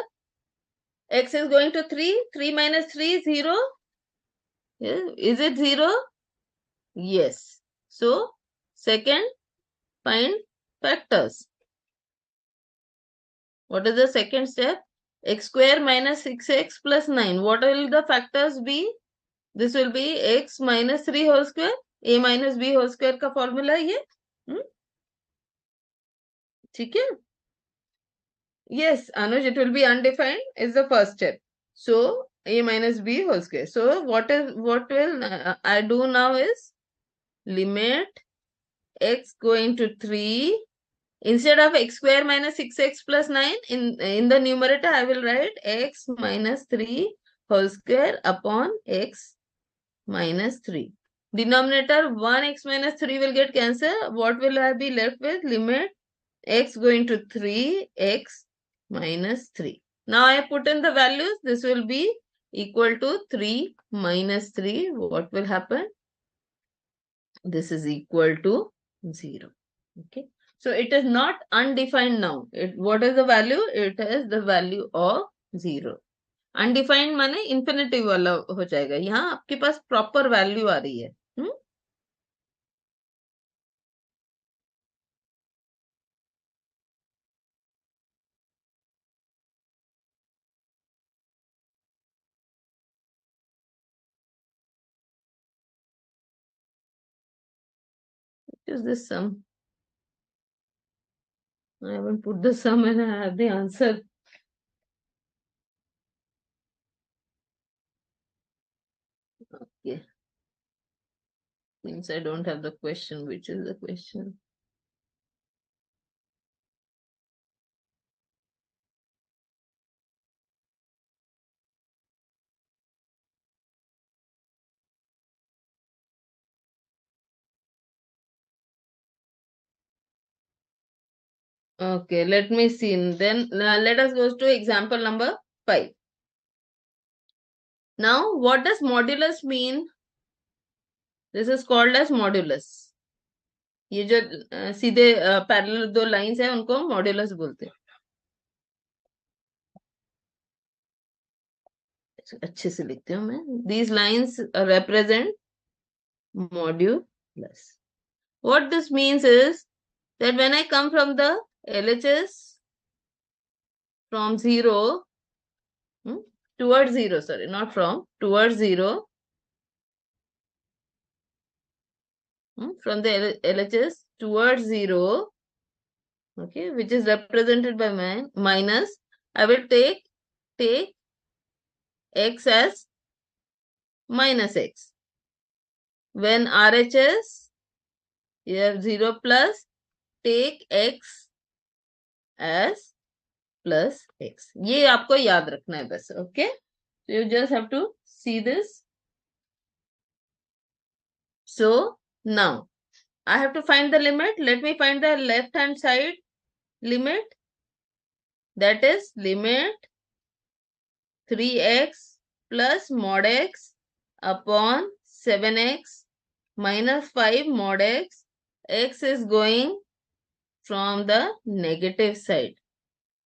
X is going to 3. 3 minus 3 0. Yeah. Is it 0? Yes. So second, find factors. What is the second step? X square minus 6x plus 9. What will the factors be? This will be x minus 3 whole square. A minus b whole square का formula है ये. ठीक है? Yes, Anuj, it will be undefined is the first step. So a minus b whole square. So what will I do now is limit x going to 3. Instead of x square minus 6x plus 9, in the numerator I will write x minus 3 whole square upon x minus 3. Denominator 1x minus 3 will get cancelled. What will I be left with? Limit x going to 3, x minus 3. Now I put in the values. This will be equal to 3 minus 3. What will happen? This is equal to 0. Okay. So it is not undefined now. What is the value? It is the value of 0. Undefined माने infinitive वाला हो जाएगा. यहाँ आपके पास proper value आ रही है. What is this sum? I haven't put the sum and I have the answer. Okay. Since I don't have the question, which is the question? Okay, let me see. Then let us go to example number 5. Now, what does modulus mean? This is called as modulus. ये जो सीधे parallel दो lines है उनको modulus बोलते हैं. अच्छे से लिखती हूँ मैं. These lines represent modulus. What this means is that when I come from the LHS from 0 towards 0, sorry, not from, towards 0, from the LHS towards 0, okay, which is represented by minus, I will take x as minus x. When RHS, you have 0 plus, take x as plus x. ये आपको याद रखना है बस, okay? So you just have to see this. So now I have to find the limit. Let me find the left hand side limit. That is limit 3x plus mod x upon 7x minus 5 mod x. X is going from the negative side.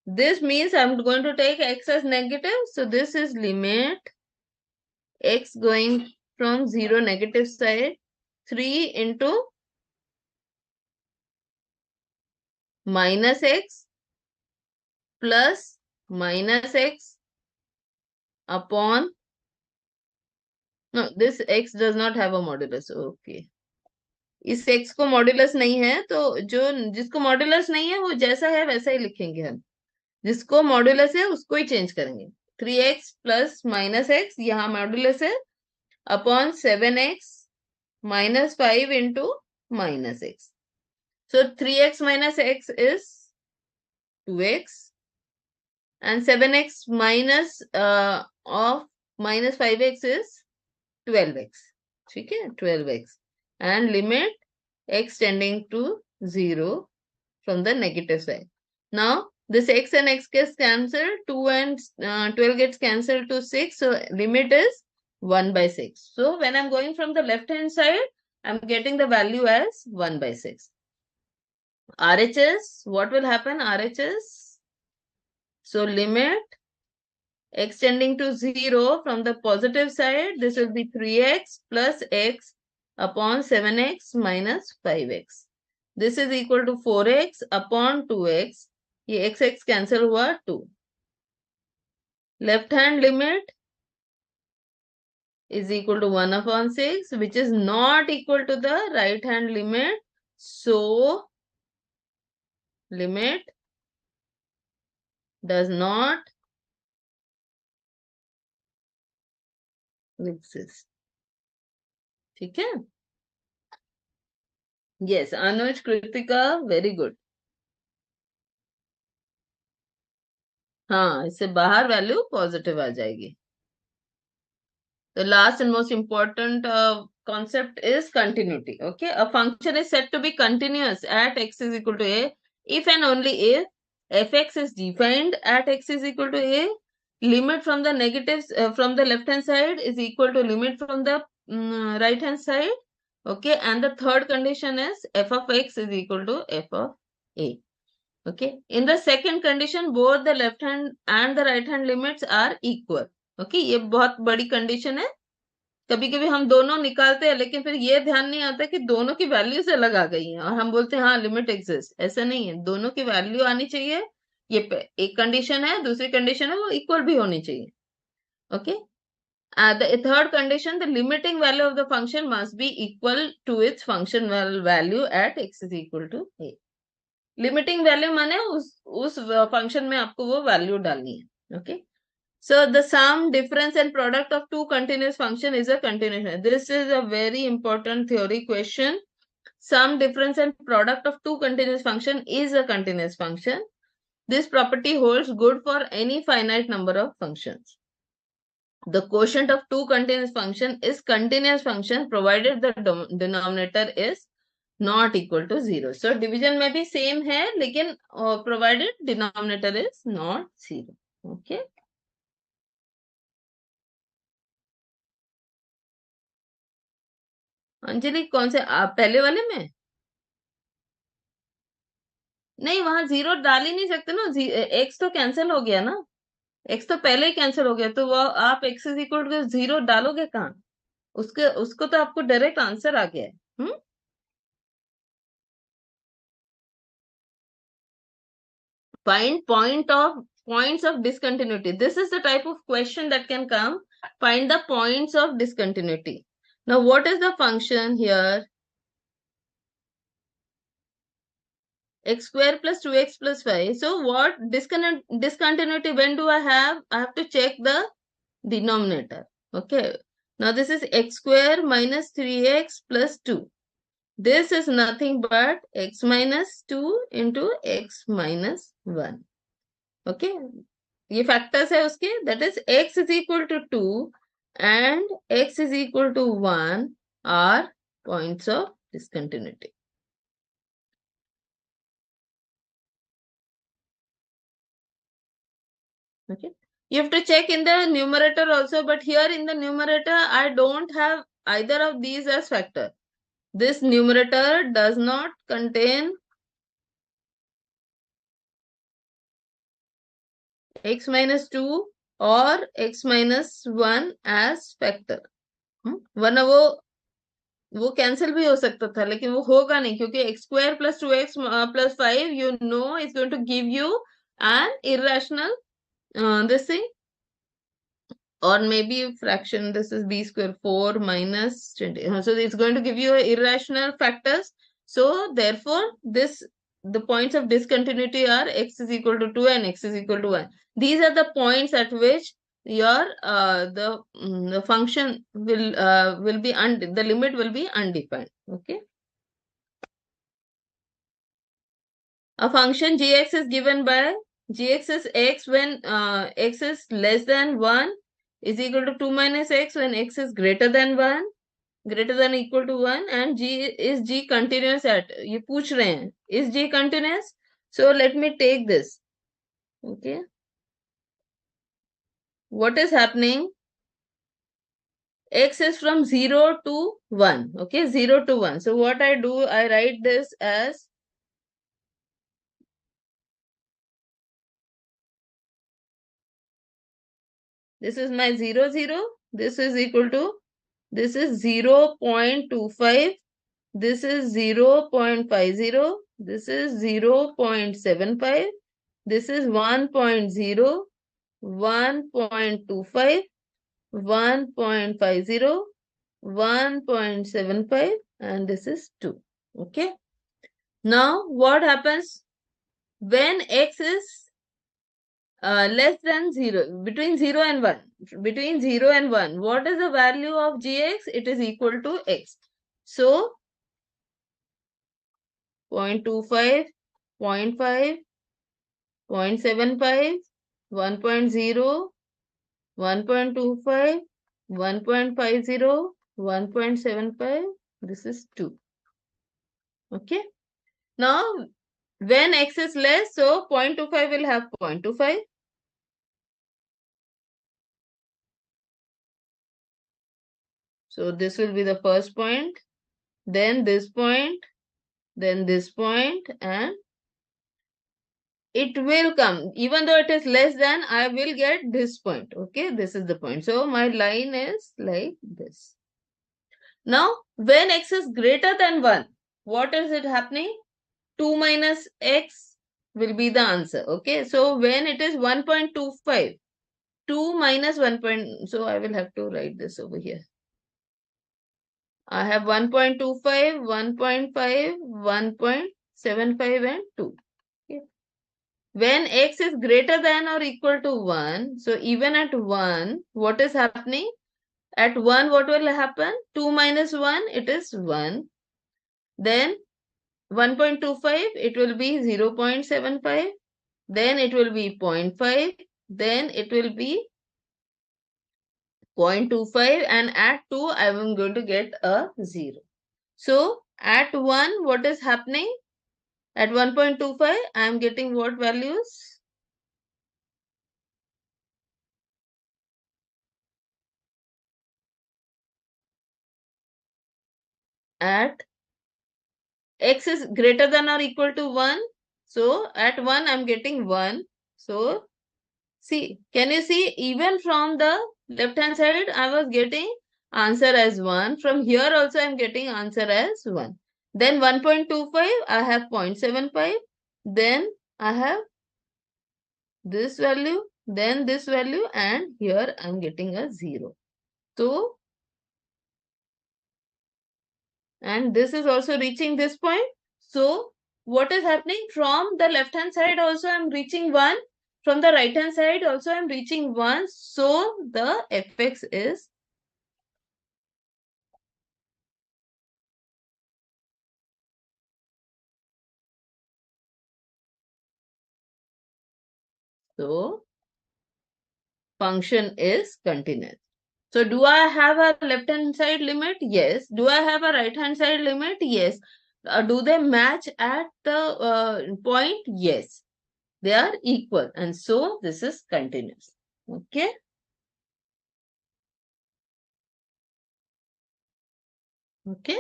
This means I'm going to take x as negative. So this is limit x going from 0 negative side 3 into minus x plus minus x upon, no, this x does not have a modulus. Okay. इस x को modulus नहीं है तो जिसको modulus नहीं है वो जैसा है वैसा ही लिखेंगे हम. जिसको मॉड्यूलस है उसको ही चेंज करेंगे. 3x प्लस माइनस एक्स यहाँ मॉड्यूलस है upon 7x minus 5 into minus x. So 3x minus x is 2x and 7x minus of minus 5x is 12x. ठीक है, 12x. And limit x tending to 0 from the negative side. Now this x and x gets cancelled. 2 and 12 gets cancelled to 6. So limit is 1 by 6. So when I'm going from the left hand side, I'm getting the value as 1 by 6. RHS, what will happen? RHS. So limit x tending to 0 from the positive side, this will be 3x plus x upon 7x minus 5x. This is equal to 4x upon 2x. ये x x cancel हुआ 2. Left hand limit is equal to 1 upon 6, which is not equal to the right hand limit. So, limit does not exist. ठीक है? Yes, Anuj, Kritika, very good. हाँ, इससे बाहर value positive आ जाएगी. The last and most important concept is continuity. Okay, a function is said to be continuous at x is equal to a if and only if fx is defined at x is equal to a. Limit from the negatives from the left hand side is equal to limit from the right hand side. Okay, and the third condition is f of x is equal to f of a. Okay, in the second condition both the left hand and the right hand limits are equal. Okay, ये बहुत बड़ी condition है. कभी कभी हम दोनों निकालते हैं लेकिन फिर ये ध्यान नहीं आता कि दोनों की वैल्यूज अलग आ गई हैं और हम बोलते हैं हाँ लिमिट एग्जिस्ट. ऐसा नहीं है, दोनों की वैल्यू आनी चाहिए. ये एक कंडीशन है, दूसरी कंडीशन है वो इक्वल भी होनी चाहिए. Okay, the third condition, the limiting value of the function must be equal to its function value at x is equal to a. Limiting value माने उस फंक्शन में आपको वो वैल्यू डालनी है. Okay, so the sum, difference and product of two continuous function is a continuation. This is a very important theory question. Sum, difference and product of two continuous function is a continuous function. This property holds good for any finite number of functions. The quotient of two continuous function is continuous function provided the denominator is not equal to 0. So division में भी same है लेकिन provided denominator is not 0. Okay. Anjali कौन से आप पहले वाले में? नहीं, वहां जीरो डाल ही नहीं सकते ना. एक्स तो कैंसिल हो गया ना. एक्स तो पहले ही कैंसिल हो गया तो वो आप x is equal to zero डालोगे कहाँ? उसको तो आपको डायरेक्ट आंसर आ गया है. Find points of discontinuity. This is the type of question that can come. Find the points of discontinuity. Now, what is the function here? X square plus 2x plus 5. So, what discontinuity when do I have? I have to check the denominator. Okay. Now, this is x square minus 3x plus 2. This is nothing but x minus 2 into x minus 1. Okay. ये factors है उसके, that is x is equal to 2 and x is equal to 1 are points of discontinuity. Okay. You have to check in the numerator also, but here in the numerator, I don't have either of these as factor. This numerator does not contain x minus 2 or x minus 1 as factor. वरना वो cancel भी हो सकता था लेकिन वो होगा नहीं क्योंकि x square plus 2x plus 5 you know is going to give you an irrational this thing. Or maybe fraction, this is b square 4 minus 20. So it's going to give you irrational factors. So therefore, the points of discontinuity are x is equal to 2 and x is equal to 1. These are the points at which your the function will be the limit will be undefined. Okay. A function gx is given by gx is x when x is less than 1 is equal to 2 minus x when x is greater than 1, greater than equal to 1, and g continuous at, ये पूछ रहे हैं, is g continuous? So let me take this. Okay. What is happening? X is from 0 to 1. Okay, 0 to 1. So what I do, I write this as this is my 0, 0. This is equal to, this is 0.25 this is 0.50, this is 0.75, this is 1.0, 1.25, 1.50, 1.75, and this is 2. Okay. Now, what happens when x is less than 0, between 0 and 1? Between 0 and 1, what is the value of gx? It is equal to x. So, 0.25, 0.5, 0.75, 1.0, 1.25, 1.50, 1.75, this is 2. Okay. Now, when x is less, so 0.25 will have 0.25. So this will be the first point, then this point, then this point, and it will come. Even though it is less than, I will get this point. Okay, this is the point. So my line is like this. Now, when x is greater than 1, what is it happening? 2 minus x will be the answer. Okay, so when it is 1.25, 2 minus 1. So I will have to write this over here. I have 1.25, 1.5, 1.75 and 2. Okay. When x is greater than or equal to 1, so even at 1, what is happening? At 1, what will happen? 2 minus 1, it is 1. Then 1.25, it will be 0.75. Then it will be 0.5. Then it will be 0.25. And at 2, I am going to get a 0. So at 1, what is happening? At 1.25, I am getting what values? At x is greater than or equal to 1. So at 1, I am getting 1. So see, can you see, even from the left hand side, I was getting answer as 1. From here also, I am getting answer as 1. Then 1.25, I have 0.75. Then I have this value, then this value, and here I am getting a 0. So, and this is also reaching this point. So, what is happening? From the left hand side also I am reaching 1. From the right hand side also I am reaching 1. So, the fx is so function is continuous. So, do I have a left hand side limit? Yes. Do I have a right hand side limit? Yes. Do they match at the point? Yes. They are equal, and so this is continuous. Okay. Okay.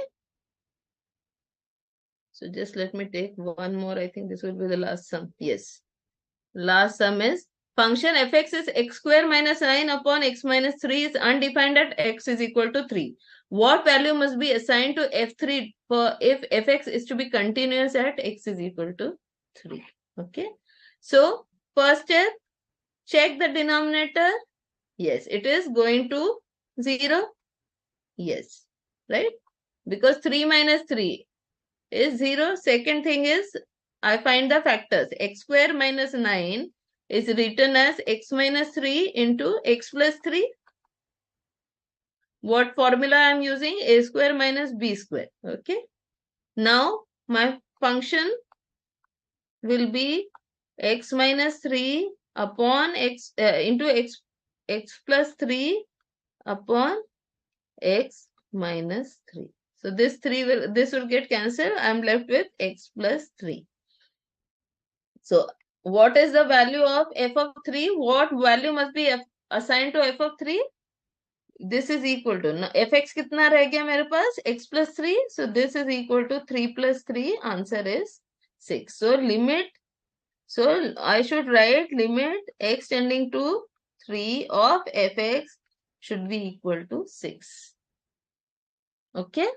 So just let me take one more. I think this will be the last sum. Yes. Last sum is function fx is x square minus 9 upon x minus 3 is undefined at x is equal to 3. What value must be assigned to f3 for if fx is to be continuous at x is equal to 3? Okay. So first step, check the denominator. Yes, it is going to 0. Yes. Right? Because 3 minus 3 is 0. Second thing is, I find the factors. X square minus 9 is written as x minus 3 into x plus 3. What formula I am using? A square minus b square. Okay. Now, my function will be x minus 3 upon x into x plus 3 upon x minus 3. So this will get cancelled. I am left with x plus 3. So what is the value of f of 3? What value must be assigned to f of 3? This is equal to, now fx कितना रह गया मेरे पास? X plus 3. So this is equal to 3 plus 3. Answer is 6. So limit, so I should write limit x tending to 3 of fx should be equal to 6. Okay.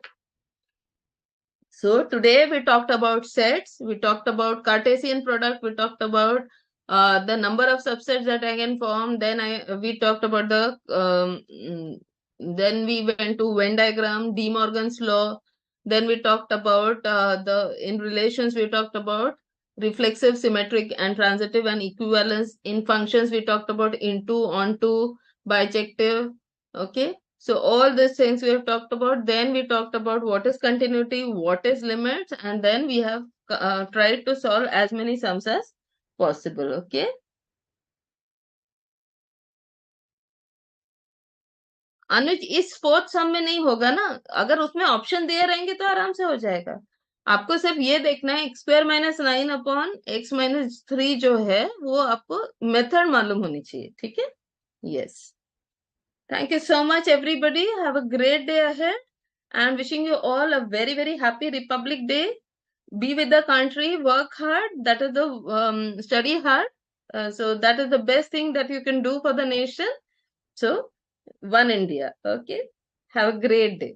So today we talked about sets, we talked about Cartesian product, we talked about the number of subsets that I can form. Then we talked about then we went to Venn diagram, De Morgan's law. Then we talked about in relations we talked about reflexive, symmetric, and transitive and equivalence. In functions we talked about into, onto, bijective. Okay. So all these things we have talked about. Then we talked about what is continuity, what is limits, and then we have tried to solve as many sums as possible. Okay. अनुज इस fourth सम में नहीं होगा ना, अगर उसमें option दिए रहेंगे तो आराम से हो जाएगा। आपको सिर्फ ये देखना है x2 - 9/(x - 3) जो है वो आपको मेथड मालूम होनी चाहिए। ठीक है। Yes. Thank you so much everybody, have a great day ahead and wishing you all a very, very happy Republic Day. Be with the country, work hard. That is the study hard. So that is the best thing that you can do for the nation. So, one India. Okay. Have a great day.